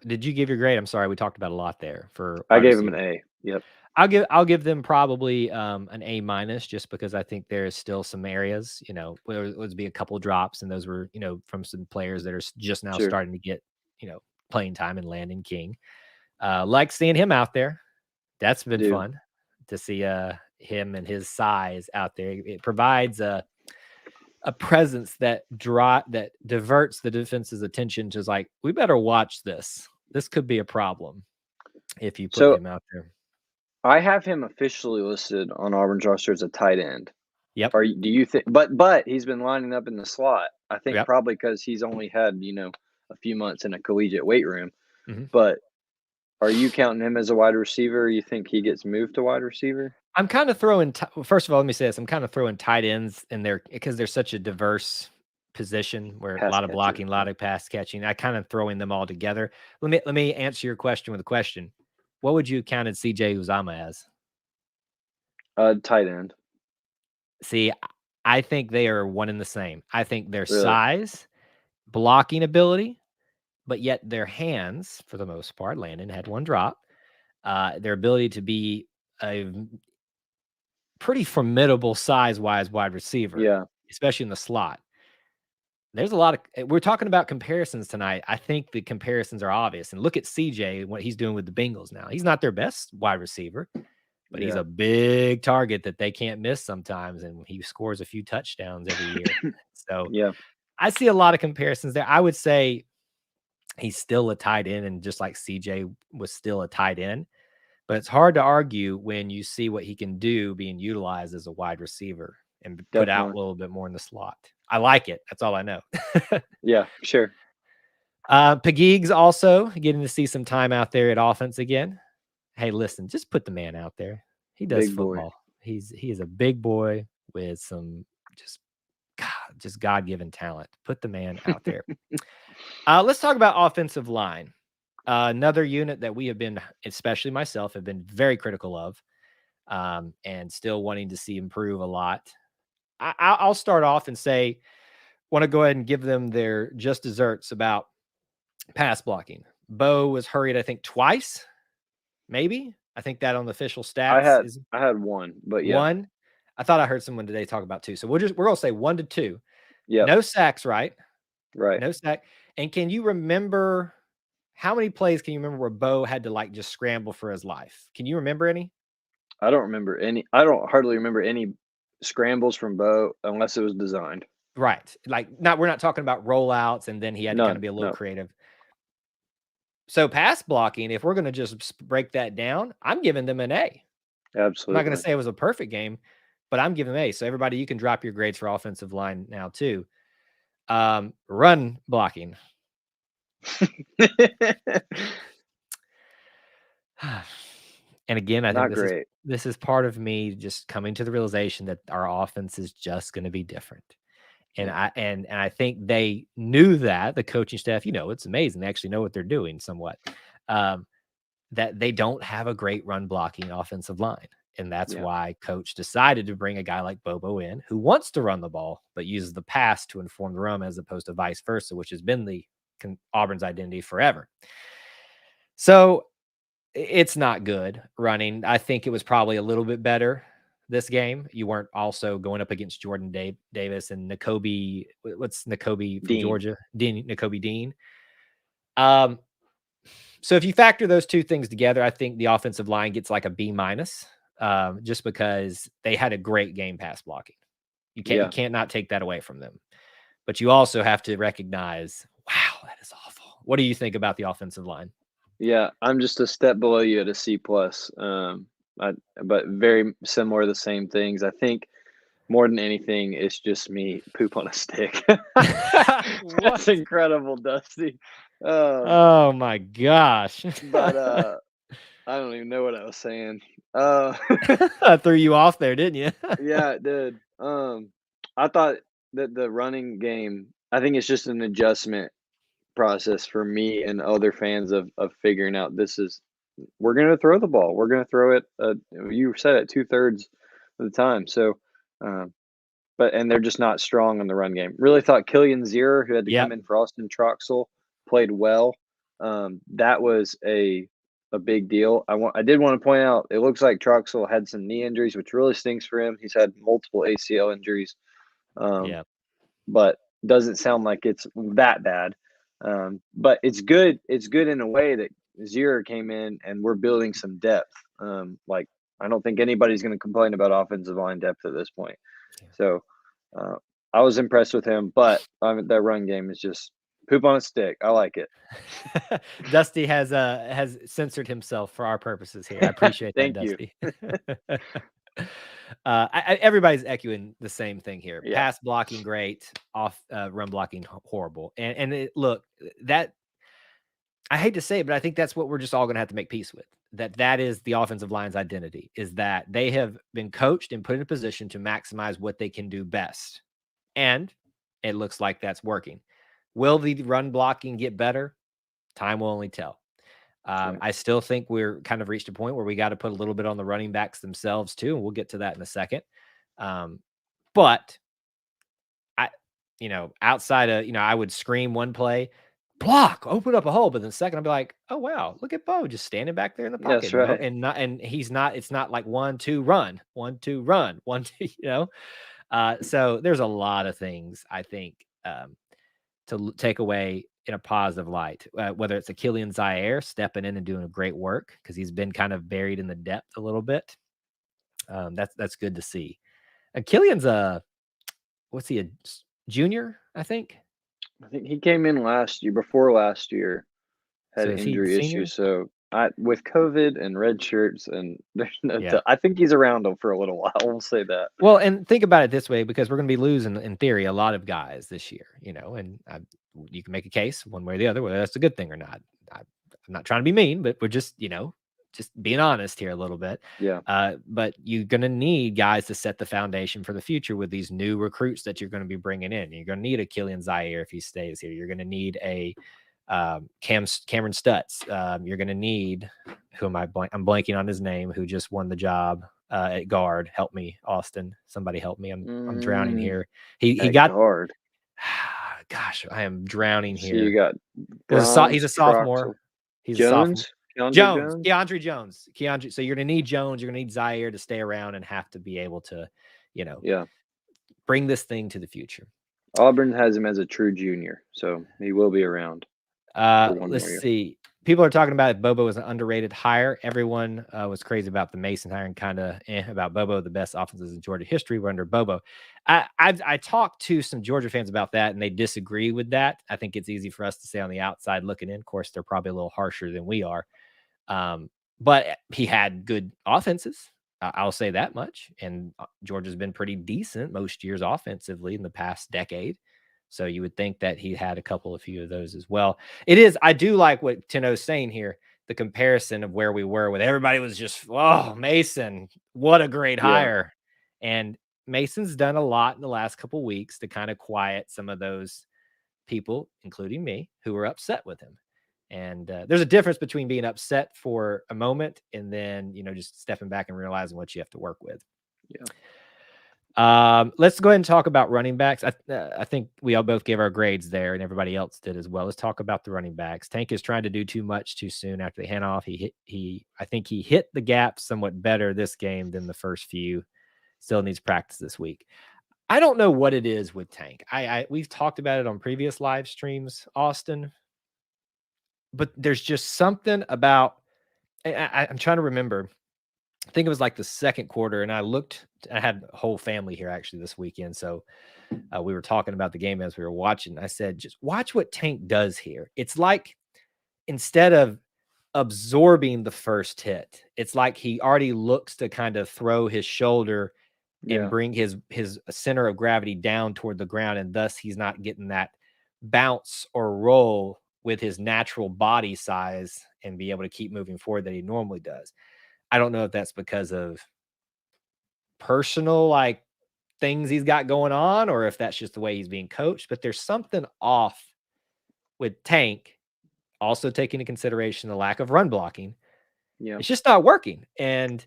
did you give your grade? I'm sorry, we talked about a lot there. I gave him an A. Yep. I'll give them probably an A- just because I think there is still some areas, where there would be a couple drops, and those were, from some players that are just now starting to get, playing time, and Landon King. Like seeing him out there. That's been fun to see him and his size out there. It provides a presence that diverts the defense's attention to like, we better watch this. This could be a problem if you put So him out there. I have him officially listed on Auburn's roster as a tight end. Yep. Do you think? But he's been lining up in the slot. I think Yep. probably because he's only had a few months in a collegiate weight room. Mhm. But are you counting him as a wide receiver? Or you think he gets moved to wide receiver? I'm kind of throwing. First of all, let me say this: I'm kind of throwing tight ends in there because they're such a diverse position where a Pass lot of catcher. blocking, a lot of pass catching. I kind of throwing them all together. Let me answer your question with a question. What would you count CJ Uzama as? Tight end. See, I think they are one and the same. I think their Really? size, blocking ability, but yet their hands, for the most part, Landon had one drop. Their ability to be a pretty formidable size-wise wide receiver, Yeah. especially in the slot. There's a lot of we're talking about comparisons tonight. I think the comparisons are obvious. And look at CJ, what he's doing with the Bengals now. He's not their best wide receiver, but he's Yeah. a big target that they can't miss sometimes. And he scores a few touchdowns every year. So Yeah. I see a lot of comparisons there. I would say he's still a tight end, and just like CJ was still a tight end. But it's hard to argue when you see what he can do being utilized as a wide receiver and put out a Definitely. little bit more in the slot. I like it. That's all I know. Yeah. Sure. Peguig's also getting to see some time out there at offense again. Hey, listen, just put the man out there. He does Big boy. football. He is a big boy with some just God-given talent. Put the man out there. Let's talk about offensive line. Another unit that we have been, especially myself, have been very critical of, and still wanting to see improve a lot. I'll start off and say, want to go ahead and give them their just desserts about pass blocking. Bo was hurried, I think, twice, maybe. I think that on the official stats is I had one, but yeah. one. I thought I heard someone today talk about two. So we're gonna say 1 to 2. Yep. No sacks, right? Right. No sack. And can you remember how many plays can you remember where Bo had to like just scramble for his life? Can you remember any? I don't remember any. I don't hardly remember any scrambles from Bo unless it was designed. Right. Like we're not talking about rollouts and then he had to kind of None. be a little No. creative. So pass blocking, if we're going to just break that down, I'm giving them an A. I'm not going Absolutely. to say it was a perfect game, but I'm giving them A. So everybody, you can drop your grades for offensive line now too. Run blocking. And again, I think Not great. this is part of me just coming to the realization that our offense is just going to be different. And Yeah. I think they knew that, the coaching staff, it's amazing. They actually know what they're doing somewhat. That they don't have a great run blocking offensive line. And that's Yeah. why coach decided to bring a guy like Bobo in who wants to run the ball, but uses the pass to inform the run as opposed to vice versa, which has been the Auburn's identity forever. So it's not good running. I think it was probably a little bit better this game. You weren't also going up against Jordan Davis and Nakobe. What's Nakobe from Dean. Georgia? Nakobe Dean. So if you factor those two things together, I think the offensive line gets like a B minus, just because they had a great game pass blocking. You can't not take that away from them. But you also have to recognize, wow, that is awful. What do you think about the offensive line? Yeah, I'm just a step below you at a C plus. But very similar to the same things. I think more than anything, it's just me poop on a stick. That's incredible, Dusty. Oh my gosh. But I don't even know what I was saying. I threw you off there, didn't you? Yeah, it did. I thought that the running game, I think it's just an adjustment process for me and other fans of figuring out we're gonna throw the ball. We're gonna throw it. You said it 2/3 of the time. So, and they're just not strong in the run game. Really thought Killian Zier, who had to Yep. come in for Austin Troxel, played well. That was a big deal. I did want to point out it looks like Troxel had some knee injuries, which really stinks for him. He's had multiple ACL injuries, Yeah. but doesn't sound like it's that bad. But it's good. It's good in a way that Zier came in and we're building some depth. Like I don't think anybody's going to complain about offensive line depth at this point. Yeah. So I was impressed with him, but that run game is just poop on a stick. I like it. Dusty has censored himself for our purposes here. I appreciate that, Thank you. Dusty. Everybody's echoing the same thing here. Yeah. Pass blocking great, off run blocking horrible. And look, that I hate to say it, but I think that's what we're just all going to have to make peace with. That is the offensive line's identity, is that they have been coached and put in a position to maximize what they can do best. And it looks like that's working. Will the run blocking get better? Time will only tell. Right. I still think we're kind of reached a point where we got to put a little bit on the running backs themselves too, and we'll get to that in a second. But outside of, I would scream one play, block, open up a hole, but then second I'd be like, oh wow, look at Bo just standing back there in the pocket, That's right. and he's not. It's not like 1-2 run, 1-2 run, 1-2. So there's a lot of things I think to take away in a positive light, whether it's a Killian Zaire stepping in and doing a great work because he's been kind of buried in the depth a little bit. That's good to see. Killian's what's he, a junior? I think he came in before last year, had So is he injury senior? issues. So with COVID and red shirts, and there's no, Yeah. I think he's around them for a little while. We'll say that. Well, and think about it this way, because we're going to be losing, in theory, a lot of guys this year, and you can make a case one way or the other, whether that's a good thing or not. I'm not trying to be mean, but we're just, just being honest here a little bit. Yeah. But you're going to need guys to set the foundation for the future with these new recruits that you're going to be bringing in. You're going to need a Killian Zaire if he stays here. You're going to need a Cameron Stutz. You're going to need, I'm blanking on his name, who just won the job at guard. Help me, Austin. Somebody help me. I'm drowning here. He got guard. Gosh, I am drowning So here. you got He's a sophomore. He's Jones. a sophomore. Keandre Jones. So you're going to need Jones. You're going to need Zaire to stay around and have to be able to, bring this thing to the future. Auburn has him as a true junior, so he will be around. Let's see. People are talking about if Bobo was an underrated hire. Everyone was crazy about the Mason hire and kind of about Bobo. The best offenses in Georgia history were under Bobo. I talked to some Georgia fans about that, and they disagree with that. I think it's easy for us to say on the outside looking in. Of course, they're probably a little harsher than we are. But he had good offenses. I'll say that much. And Georgia's been pretty decent most years offensively in the past decade. So you would think that he had a few of those as well. I do like what Tino's saying here, the comparison of where we were with everybody was just, oh, Mason, what a great hire. And Mason's done a lot in the last couple of weeks to kind of quiet some of those people, including me, who were upset with him. And there's a difference between being upset for a moment and then, just stepping back and realizing what you have to work with. Yeah. Let's go ahead and talk about running backs. I think we all both gave our grades there, and everybody else did as well. Let's talk about the running backs. Tank is trying to do too much too soon after the handoff. I think he hit the gap somewhat better this game than the first few. Still needs practice this week. I don't know what it is with Tank. We've talked about it on previous live streams, Austin, but there's just something about. I'm trying to remember. I think it was like the second quarter, and I had a whole family here actually this weekend. So we were talking about the game as we were watching. I said, just watch what Tank does here. It's like instead of absorbing the first hit, it's like he already looks to kind of throw his shoulder and bring his center of gravity down toward the ground. And thus he's not getting that bounce or roll with his natural body size and be able to keep moving forward that he normally does. I don't know if that's because of personal things he's got going on or if that's just the way he's being coached, but there's something off with Tank, also taking into consideration the lack of run blocking. Yeah. It's just not working. And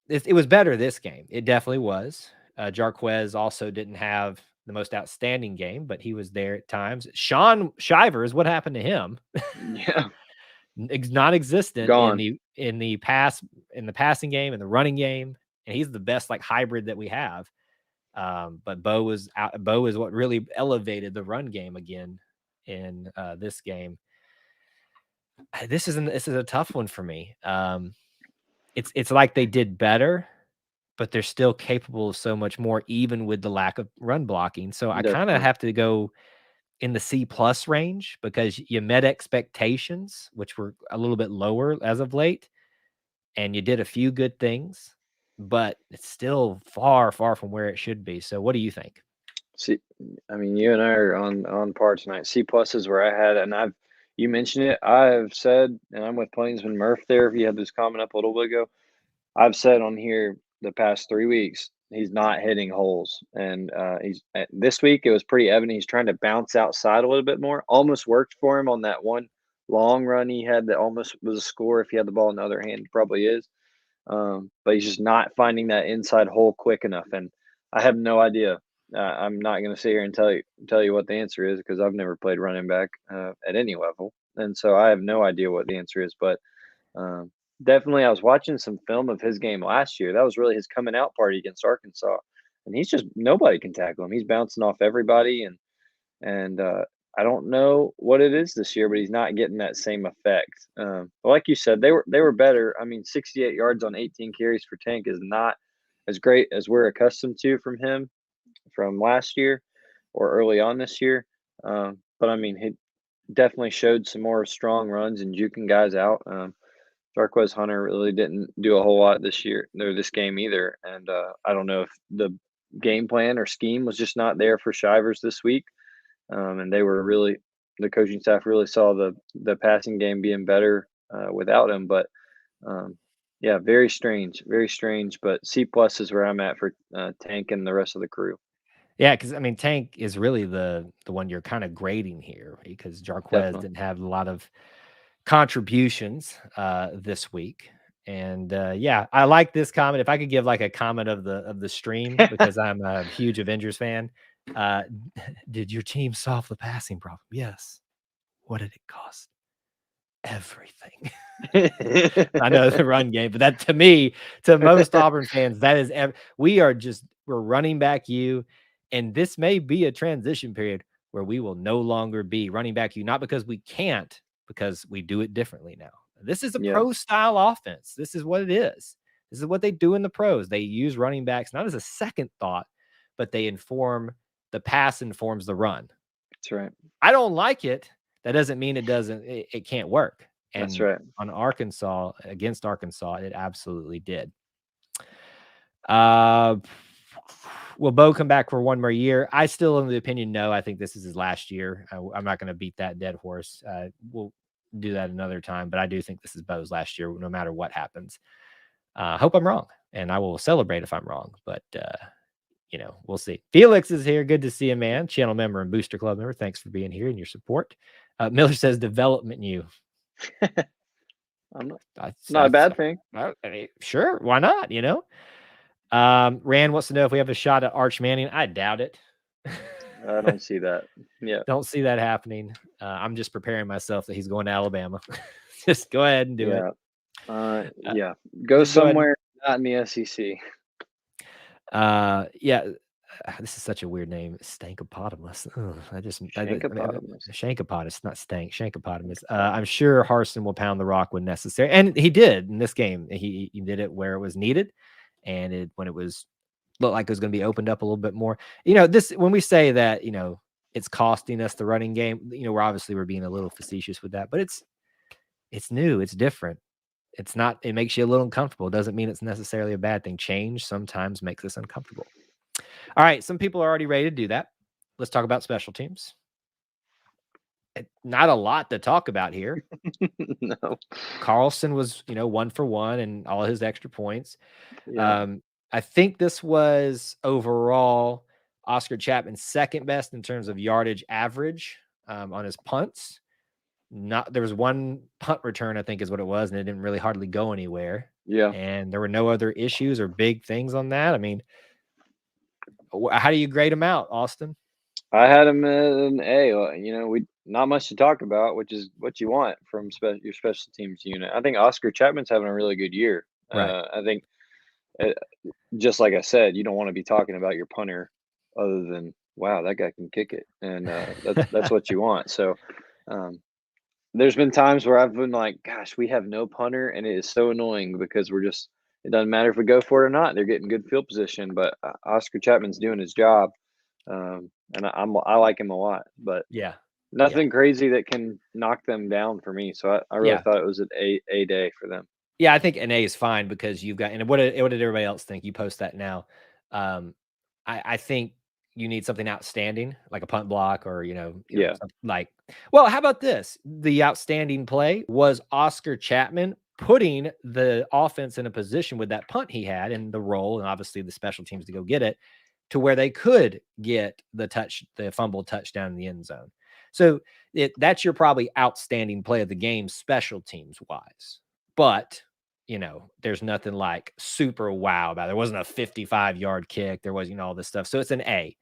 it was better this game. It definitely was. Jarquez also didn't have the most outstanding game, but he was there at times. Sean Shivers, what happened to him? Yeah. Non-existent Gone. in the passing game and the running game, and he's the best hybrid that we have. But Bo is what really elevated the run game again in this game. This is a tough one for me. It's like they did better, but they're still capable of so much more, even with the lack of run blocking. So I kind of Definitely. have to go in the C+ range because you met expectations, which were a little bit lower as of late, and you did a few good things, but it's still far, far from where it should be. So what do you think? See, I mean, you and I are on par tonight. C plus is where I had, and you mentioned it. I've said, and I'm with Plainsman Murph there. If you had this comment up a little bit ago, I've said on here the past 3 weeks he's not hitting holes, and he's this week it was pretty evident he's trying to bounce outside a little bit more. Almost worked for him on that one long run he had that almost was a score. If he had the ball in the other hand, probably is. But he's just not finding that inside hole quick enough, and I have no idea. I'm not going to sit here and tell you what the answer is because I've never played running back at any level, and so I have no idea what the answer is. But um, definitely, I was watching some film of his game last year. That was really his coming out party against Arkansas, and he's just nobody can tackle him. He's bouncing off everybody, and I don't know what it is this year, but he's not getting that same effect. But like you said, they were better. I mean, 68 yards on 18 carries for Tank is not as great as we're accustomed to from him from last year or early on this year. But I mean, he definitely showed some more strong runs and juking guys out. Jarquez Hunter really didn't do a whole lot this year, or this game either. And I don't know if the game plan or scheme was just not there for Shivers this week. And they were really the coaching staff really saw the passing game being better without him. But yeah, very strange. But C plus is where I'm at for Tank and the rest of the crew. Yeah, because I mean, Tank is really the one you're kind of grading here because Jarquez Definitely. didn't have a lot of contributions this week. And yeah, I like this comment. If I could give like a comment of the stream because I'm a huge Avengers fan. Uh, did your team solve the passing problem? Yes. What did it cost? Everything. I know the run game, but that to me, to most Auburn fans, that is we're running back you, and this may be a transition period where we will no longer be running back you, not because we can't, because we do it differently now. This is a Yeah, pro style offense. This is what it is. This is what they do in the pros. They use running backs not as a second thought, but they inform the pass informs the run. that's right. I don't like it. That doesn't mean it can't work. That's And right. on Arkansas, against Arkansas, it absolutely did. Uh, will Bo come back for one more year? I still am of the opinion no. I think this is his last year. I'm not going to beat that dead horse. We'll do that another time, but I do think this is Bo's last year, no matter what happens. Hope I'm wrong, and I will celebrate if I'm wrong. But we'll see. Felix is here. Good to see you, man. Channel member and Booster Club member. Thanks for being here and your support. Miller says development you. I'm not, That's not a that's bad thing. I mean, sure. Why not? Rand wants to know if we have a shot at Arch Manning. I doubt it. I don't see that. Yeah. Don't see that happening. I'm just preparing myself that he's going to Alabama. Just go ahead and do it. Yeah. Yeah. Go Just go ahead. somewhere not in the SEC. Yeah. This is such a weird name. Stankopotamus. Ugh, I mean, Shankopotamus. Shankopotamus, not stank. Shankopotamus. I'm sure Harsin will pound the rock when necessary, and he did in this game. He did it where it was needed, and when it was looked like it was going to be opened up a little bit more. This when we say that it's costing us the running game. We're being a little facetious with that, but it's new. It's different. It's not. It makes you a little uncomfortable. It doesn't mean it's necessarily a bad thing. Change sometimes makes us uncomfortable. All right, some people are already ready to do that. Let's talk about special teams. Not a lot to talk about here. No. Carlson was, 1 for 1 and all his extra points. Yeah. I think this was overall Oscar Chapman's second best in terms of yardage average on his punts. There was one punt return, I think is what it was, and it didn't really hardly go anywhere. Yeah. And there were no other issues or big things on that. I mean, how do you grade him out, Austin? I had him in A. We not much to talk about, which is what you want from your special teams unit. I think Oscar Chapman's having a really good year. Right. I think, uh, just like I said, you don't want to be talking about your punter other than wow, that guy can kick it, and that's what you want. So, um, there's been times where I've been like, gosh, we have no punter, and it is so annoying because we're just it doesn't matter if we go for it or not. They're getting good field position, but Oscar Chapman's doing his job, and I like him a lot. But Yeah. nothing crazy that can knock them down for me. So I really thought it was an A day for them. Yeah, I think an A is fine because you've got, and what did everybody else think? You post that now. I think you need something outstanding, like a punt block or, like, well, how about this? The outstanding play was Oscar Chapman putting the offense in a position with that punt he had and the roll, and obviously the special teams to go get it, to where they could get the fumble touchdown in the end zone. So that's your probably outstanding play of the game, special teams wise. But there's nothing like super wow about it. There wasn't a 55-yard kick. There was, all this stuff. So it's an A.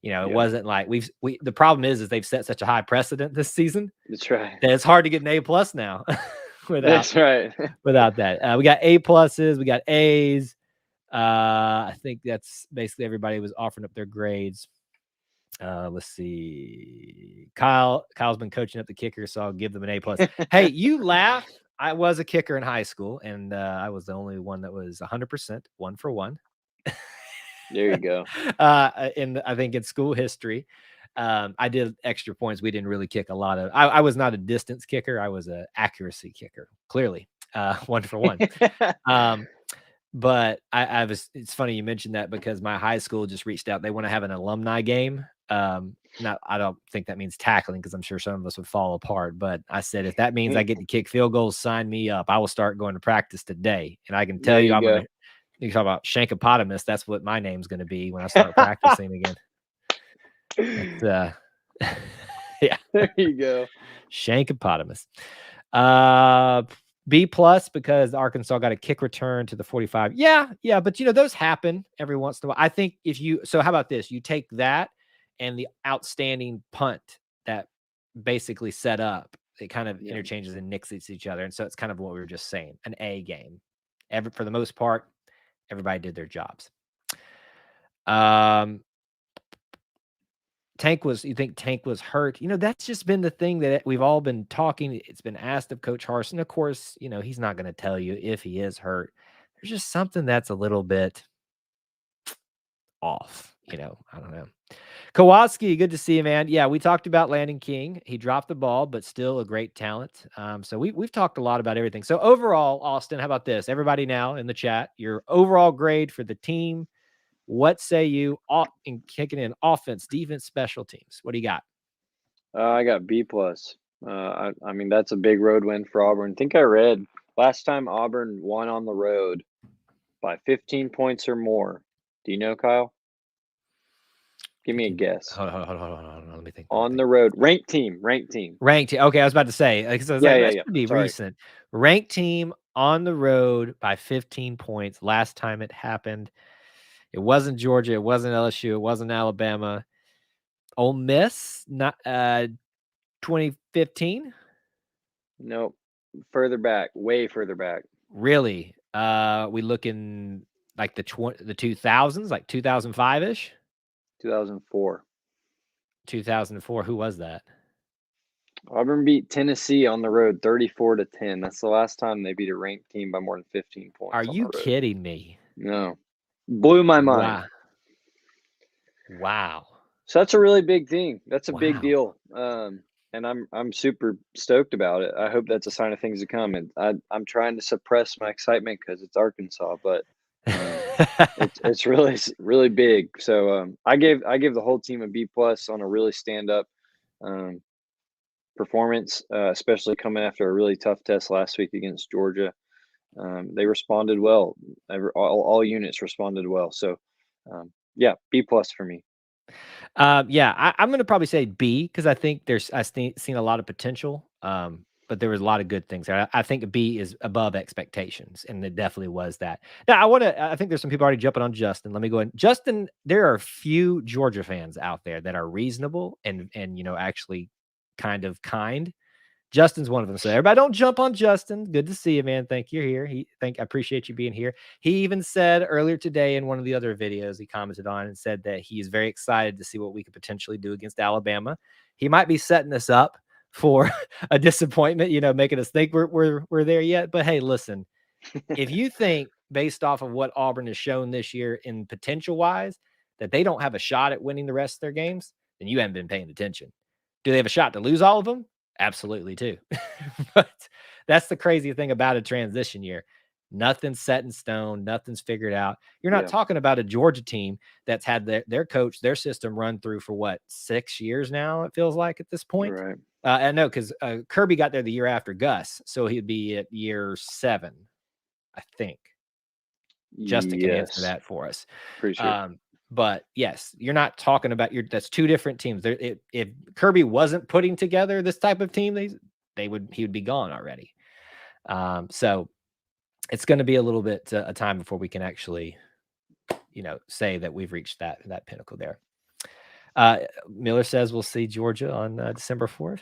It wasn't like the problem is they've set such a high precedent this season. That's right. That it's hard to get an A+ now That's right. without that. We got A+, we got A's. I think that's basically everybody was offering up their grades. Let's see. Kyle's been coaching up the kicker, so I'll give them an A+. Hey, you laugh. I was a kicker in high school, and I was the only one that was 100%, 1 for 1. There you go. I think in school history, I did extra points. We didn't really kick a lot of. I was not a distance kicker. I was an accuracy kicker. Clearly, 1 for 1. But I was. It's funny you mentioned that because my high school just reached out. They want to have an alumni game. I don't think that means tackling because I'm sure some of us would fall apart. But I said, if that means I get to kick field goals, sign me up. I will start going to practice today. And I can tell you, you talk about Shankopotamus. That's what my name's going to be when I start practicing again. Yeah. There you go. Shankopotamus. B+ because Arkansas got a kick return to the 45. Yeah. But those happen every once in a while. I think so how about this? You take that and the outstanding punt that basically set up, it kind of interchanges and nixes each other. And so it's kind of what we were just saying, an A game. For the most part, everybody did their jobs. You think Tank was hurt? That's just been the thing that we've all been talking. It's been asked of Coach Harsin. Of course, he's not going to tell you if he is hurt. There's just something that's a little bit off. I don't know. Kowalski, good to see you, man. Yeah, we talked about Landon King. He dropped the ball, but still a great talent. So we've talked a lot about everything. So overall, Austin, how about this? Everybody now in the chat, your overall grade for the team. What say you in kicking in offense, defense, special teams? What do you got? I got B+. I mean, that's a big road win for Auburn. I think I read last time Auburn won on the road by 15 points or more. Do you know, Kyle? Give me a guess. Hold on. Let me think. On the road, ranked team. Okay, I was about to say. That should be recent. Ranked team on the road by 15 points. Last time it happened, it wasn't Georgia. It wasn't LSU. It wasn't Alabama. Ole Miss, not 2015. Nope, further back, way further back. Really? We looking like the 2000s, like 2005-ish. 2004. 2004. Who was that? Auburn beat Tennessee on the road 34-10. That's the last time they beat a ranked team by more than 15 points. Are you kidding me? No. Blew my mind. Wow. So that's a really big thing. That's a big deal. And I'm super stoked about it. I hope that's a sign of things to come. And I'm trying to suppress my excitement because it's Arkansas, but it's really, really big. So I gave the whole team a B+ on a really stand up performance, especially coming after a really tough test last week against Georgia. They responded well. All units responded well. So B+ for me. I'm going to probably say B because I think I've seen a lot of potential. But there was a lot of good things there. I think B is above expectations, and it definitely was that. Now, I think there's some people already jumping on Justin. Let me go ahead. Justin, there are a few Georgia fans out there that are reasonable and actually kind of kind. Justin's one of them. So everybody don't jump on Justin. Good to see you, man. Thank you here. I appreciate you being here. He even said earlier today in one of the other videos he commented on and said that he is very excited to see what we could potentially do against Alabama. He might be setting us up for a disappointment, making us think we're there yet. But hey, listen, if you think based off of what Auburn has shown this year in potential-wise, that they don't have a shot at winning the rest of their games, then you haven't been paying attention. Do they have a shot to lose all of them? Absolutely, too. But that's the crazy thing about a transition year. Nothing's set in stone. Nothing's figured out. You're not talking about a Georgia team that's had their coach, their system run through for what, 6 years now, it feels like at this point. Right. I know, because Kirby got there the year after Gus, so he'd be at year 7, I think. Justin can answer that for us. Pretty sure. But yes, you're not talking about that's two different teams. If Kirby wasn't putting together this type of team, he would be gone already. So it's going to be a little bit a time before we can actually, say that we've reached that pinnacle there. Miller says we'll see Georgia on December 4th.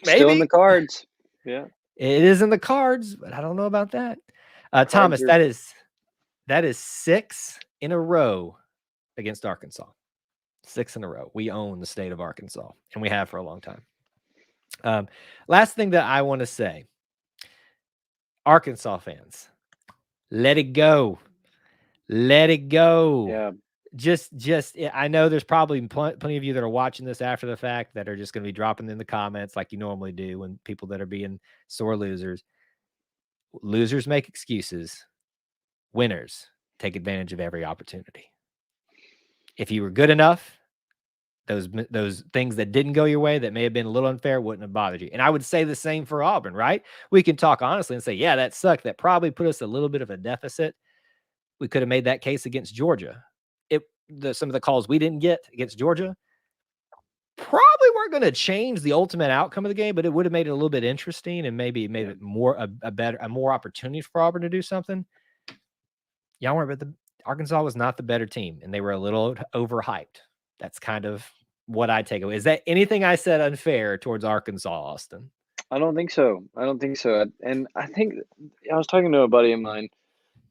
Maybe. Still in the cards. Yeah, it is in the cards, but I don't know about that. Thomas, that is 6 in a row against Arkansas. 6 in a row. We own the state of Arkansas, and we have for a long time. Last thing that I want to say, Arkansas fans, let it go. Let it go. Yeah. Just I know there's probably plenty of you that are watching this after the fact that are just going to be dropping in the comments like you normally do when people that are being sore losers. Losers make excuses. Winners take advantage of every opportunity. If you were good enough, those things that didn't go your way that may have been a little unfair wouldn't have bothered you. And I would say the same for Auburn, right? We can talk honestly and say, yeah, that sucked. That probably put us a little bit of a deficit. We could have made that case against Georgia. Some of the calls we didn't get against Georgia probably weren't going to change the ultimate outcome of the game, but it would have made it a little bit interesting and maybe made it more a more opportunity for Auburn to do something. Y'all weren't, but Arkansas was not the better team, and they were a little overhyped. That's kind of what I take away. Is that anything I said unfair towards Arkansas, Austin? I don't think so. And I think I was talking to a buddy of mine,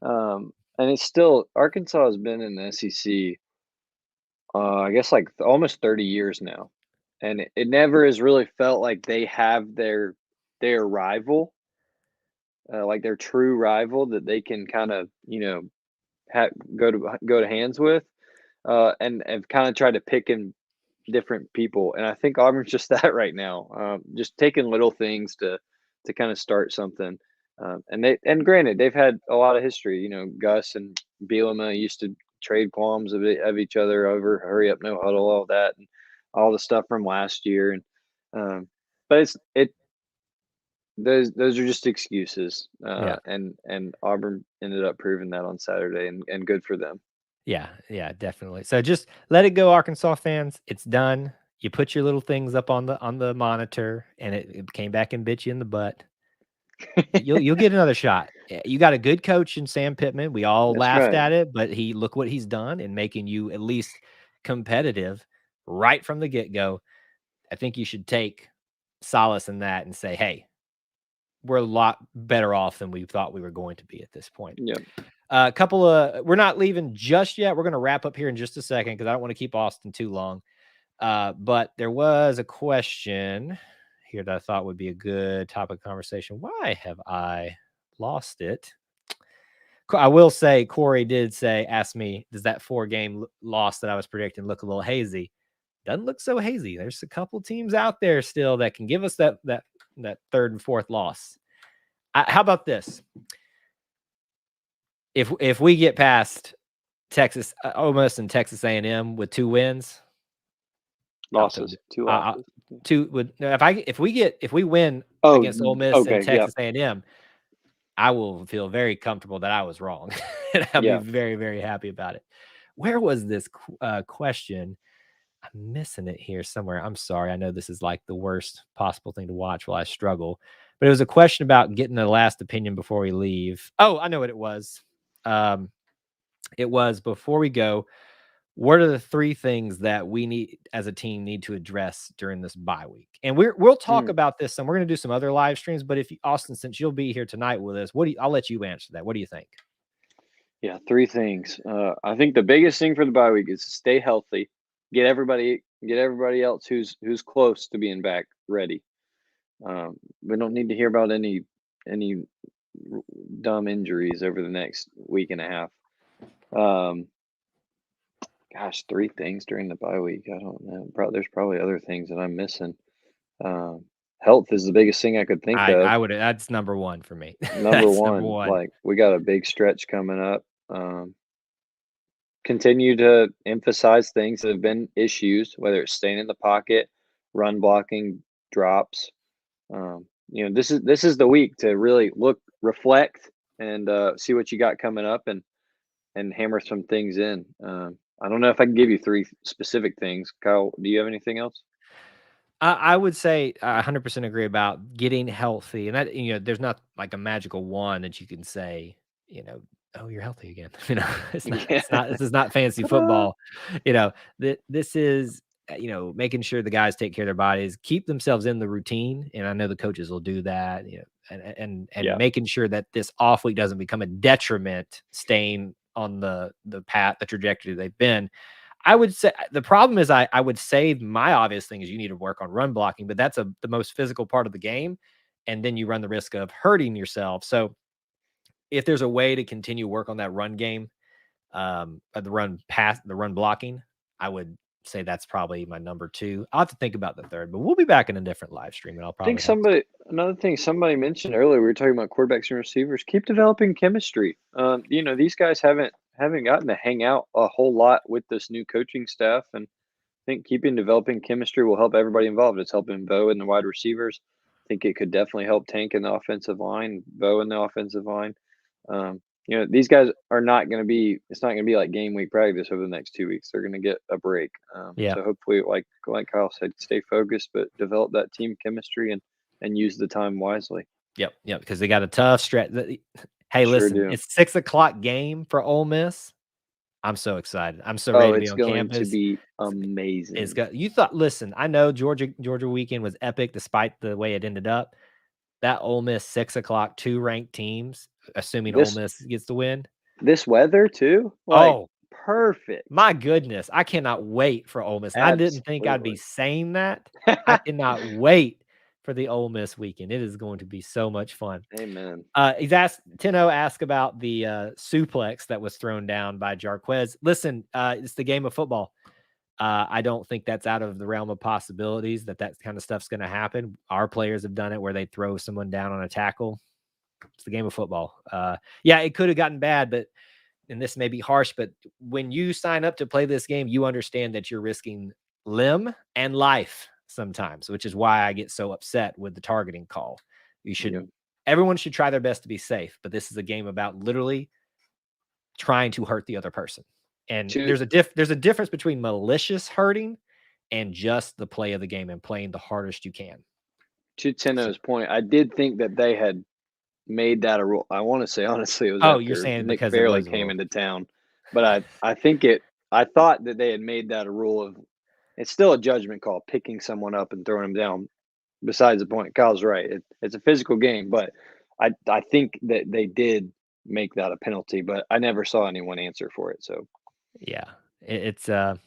and it's still Arkansas has been in the SEC. I guess like almost 30 years now, and it never has really felt like they have their rival, like their true rival that they can kind of go to hands with, and have kind of tried to pick in different people. And I think Auburn's just that right now, just taking little things to kind of start something. And granted, they've had a lot of history. Gus and Bielema used to trade qualms of each other over hurry up, no huddle, all that, and all the stuff from last year. And but those are just excuses. And Auburn ended up proving that on Saturday, and good for them. Yeah, definitely. So just let it go, Arkansas fans. It's done. You put your little things up on the monitor, and it came back and bit you in the butt. You'll get another shot. You got a good coach in Sam Pittman. We all laughed at it, but look what he's done in making you at least competitive right from the get-go. I think you should take solace in that and say, hey, we're a lot better off than we thought we were going to be at this point. Yeah. We're not leaving just yet. We're going to wrap up here in just a second because I don't want to keep Austin too long. But there was a question here that I thought would be a good topic of conversation. Why have I lost it? I will say Corey did ask me, does that 4-game loss that I was predicting look a little hazy? Doesn't look so hazy. There's a couple teams out there still that can give us that third and fourth loss. How about this? If we get past Texas, Ole and Texas A&M with 2 wins, losses, 2 losses. If we win against Ole Miss and Texas A&M, I will feel very comfortable that I was wrong, and I'll be very, very happy about it. Where was this question? I'm missing it here somewhere. I'm sorry. I know this is like the worst possible thing to watch while I struggle, but it was a question about getting the last opinion before we leave. Oh, I know what it was. It was, before we go, what are the 3 things that we need as a team need to address during this bye week? And we'll talk about this, and we're going to do some other live streams. But Austin, since you'll be here tonight with us, I'll let you answer that. What do you think? Yeah, 3 things. I think the biggest thing for the bye week is to stay healthy, get everybody else who's close to being back ready. We don't need to hear about any dumb injuries over the next week and a half. Gosh, 3 things during the bye week. I don't know. There's probably other things that I'm missing. Health is the biggest thing I could think of. I would. That's number one for me. Number That's number one, one. like we got a big stretch coming up. Continue to emphasize things that have been issues, whether it's staying in the pocket, run blocking, drops. This is the week to really look, reflect, and see what you got coming up, and hammer some things in. I don't know if I can give you 3 specific things. Kyle, do you have anything else? I would say I 100% agree about getting healthy, and that there's not like a magical one that you can say, oh, you're healthy again. It's not. Yeah. It's not. This is not fancy football. This is making sure the guys take care of their bodies, keep themselves in the routine, and I know the coaches will do that. And Yeah. making sure that this off week doesn't become a detriment, staying on the path, the trajectory they've been. I would say the problem is I would say my obvious thing is you need to work on run blocking, but that's the most physical part of the game. And then you run the risk of hurting yourself. So if there's a way to continue work on that run game, the run blocking, I would say that's probably my number 2. I'll have to think about the third, but we'll be back in a different live stream and I'll I think probably have another thing somebody mentioned earlier, we were talking about quarterbacks and receivers. Keep developing chemistry. These guys haven't gotten to hang out a whole lot with this new coaching staff, and I think keeping developing chemistry will help everybody involved. It's helping Bo and the wide receivers. I think it could definitely help Tank in the offensive line, Bo in the offensive line. These guys are not going to be. It's not going to be like game week practice over the next 2 weeks. They're going to get a break. Yeah. So hopefully, like Kyle said, stay focused, but develop that team chemistry and use the time wisely. Yep. Because they got a tough stretch. Hey, Sure listen, do. it's 6:00 game for Ole Miss. I'm so excited. I'm so ready to be It's on going to campus. be amazing. It's got you thought. Listen, I know Georgia weekend was epic, despite the way it ended up. That Ole Miss 6:00, 2 ranked teams, assuming Ole This Miss gets the win. this weather too, like Oh perfect. my goodness, I cannot wait for Ole Miss. And I didn't think I'd be Absolutely. saying that. I cannot wait for the Ole Miss weekend. It is going to be so much fun. Amen. Tino asked about the suplex that was thrown down by Jarquez. Listen, it's the game of football. I don't think that's out of the realm of possibilities that kind of stuff's going to happen. Our players have done it where they throw someone down on a tackle. It's the game of football. Yeah, it could have gotten bad, and this may be harsh, but when you sign up to play this game, you understand that you're risking limb and life sometimes, which is why I get so upset with the targeting call. Everyone should try their best to be safe, but this is a game about literally trying to hurt the other person. And there's a difference between malicious hurting and just the play of the game and playing the hardest you can. To Tino's point, I did think that they had made that a rule. I want to say honestly, it was You're after saying Nick because it Fairley was a came rule. into town, but I thought that they had made that a rule of. It's still a judgment call, picking someone up and throwing them down. Besides the point, Kyle's right. It's a physical game, but I think that they did make that a penalty, but I never saw anyone answer for it. So yeah, it's like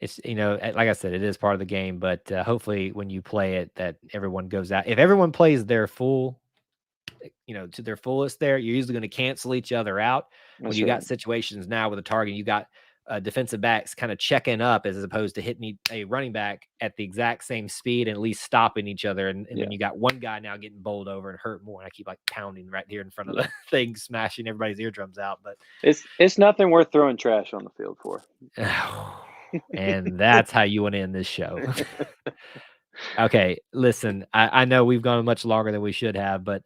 I said, it is part of the game, but hopefully when you play it, that everyone goes out. If everyone plays their full, to their fullest, you're usually going to cancel each other out. When you got situations now with a target, you got defensive backs kind of checking up as opposed to hitting a running back at the exact same speed and at least stopping each other. And then you got one guy now getting bowled over and hurt more. And I keep like pounding right here in front of the thing, smashing everybody's eardrums out. But it's nothing worth throwing trash on the field for. And that's how you want to end this show. Okay, listen, I know we've gone much longer than we should have, but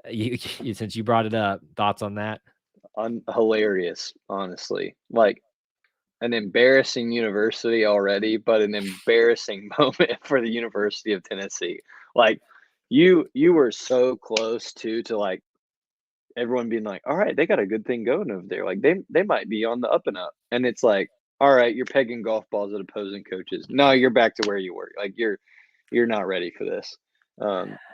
you since you brought it up, thoughts on that? Hilarious, honestly. Like an embarrassing university already, but an embarrassing moment for the University of Tennessee. Like you were so close to like everyone being like, all right, they got a good thing going over there. Like they might be on the up and up. And it's like, all right, you're pegging golf balls at opposing coaches. No, you're back to where you were. Like you're not ready for this.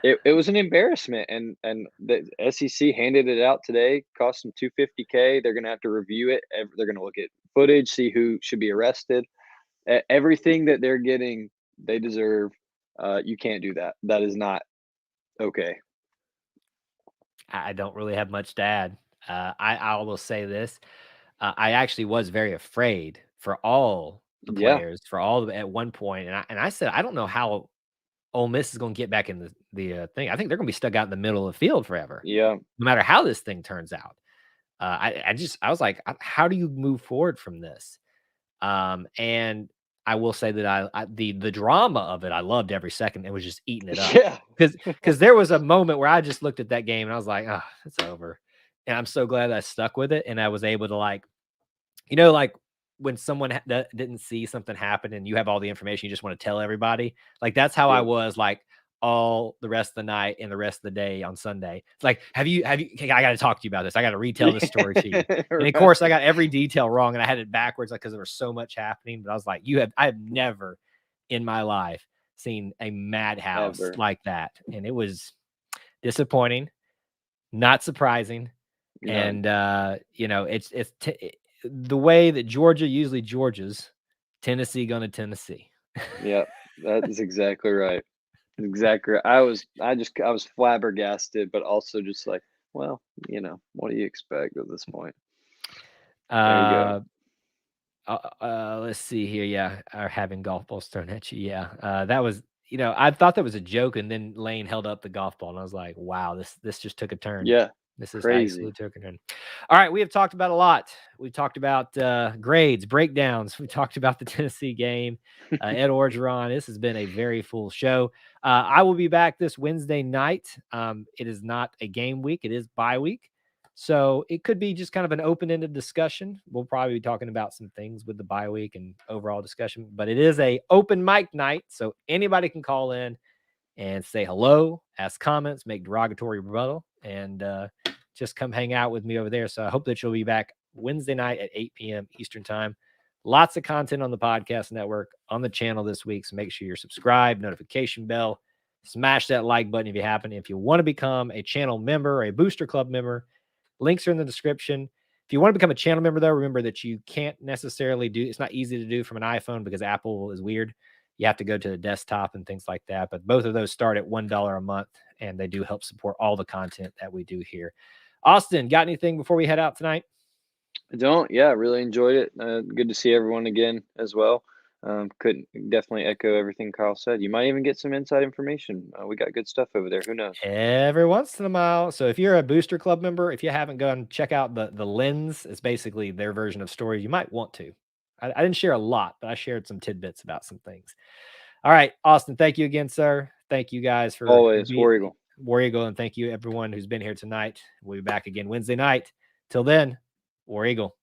It was an embarrassment, and the SEC handed it out today. Cost them $250K. They're gonna have to review it. They're gonna look at footage, see who should be arrested. Everything that they're getting, they deserve. You can't do that. That is not okay. I don't really have much to add. I will say this. I actually was very afraid for all the Yeah, players, for all the at one point, and I said, "I don't know how Ole Miss is gonna get back in the thing. I think they're gonna be stuck out in the middle of the field forever, yeah, no matter how this thing turns out." I was like, How do you move forward from this?" And I will say that the drama of it, I loved every second. It was just eating it up yeah, because there was a moment where I just looked at that game and I was like, "Oh, it's over." And I'm so glad I stuck with it and I was able to like when someone that didn't see something happen and you have all the information, you just want to tell everybody. Like that's how I yeah. was like all the rest of the night and the rest of the day on Sunday. It's like, have you, okay, I got to talk to you about this. I got to retell this story to you. Yeah, And of right. course, I got every detail wrong and I had it backwards, like, because there was so much happening. But I was like, I have never in my life seen a madhouse Ever. like that. And it was disappointing, not surprising. None. And the way that Georgia usually Georgias, Tennessee gonna Tennessee. Yep, that is exactly right. Exactly. I was flabbergasted, but also just like, well, what do you expect at this point? There you go. Uh, let's see here. Yeah, are having golf balls thrown at you. Yeah, that was. I thought that was a joke, and then Lane held up the golf ball, and I was like, "Wow, this just took a turn. Yeah, This is crazy. absolutely took a turn." All right, we have talked about a lot. We talked about grades, breakdowns. We talked about the Tennessee game. Ed Orgeron. This has been a very full show. I will be back this Wednesday night. It is not a game week; it is bye week. So it could be just kind of an open-ended discussion. We'll probably be talking about some things with the bye week and overall discussion, but it is a open mic night, so anybody can call in and say hello, ask comments, make derogatory rebuttal, and just come hang out with me over there. So I hope that you'll be back Wednesday night at 8 p.m. Eastern time. Lots of content on the podcast network on the channel this week. So make sure you're subscribed, notification bell, smash that like button if you happen. If you want to become a channel member, a booster club member, links are in the description. If you want to become a channel member, though, remember that you can't necessarily it's not easy to do from an iPhone because Apple is weird. You have to go to the desktop and things like that. But both of those start at $1 a month, and they do help support all the content that we do here. Austin, got anything before we head out tonight? I don't. Yeah, really enjoyed it. Good to see everyone again as well. Couldn't definitely echo everything Kyle said. You might even get some inside information. We got good stuff over there. Who knows? Every once in a while. So if you're a Booster Club member, if you haven't gone, check out the Lens. It's basically their version of stories. You might want to. I didn't share a lot, but I shared some tidbits about some things. All right, Austin, thank you again, sir. Thank you guys for Always being War Eagle. War Eagle, and thank you everyone who's been here tonight. We'll be back again Wednesday night. Till then, War Eagle.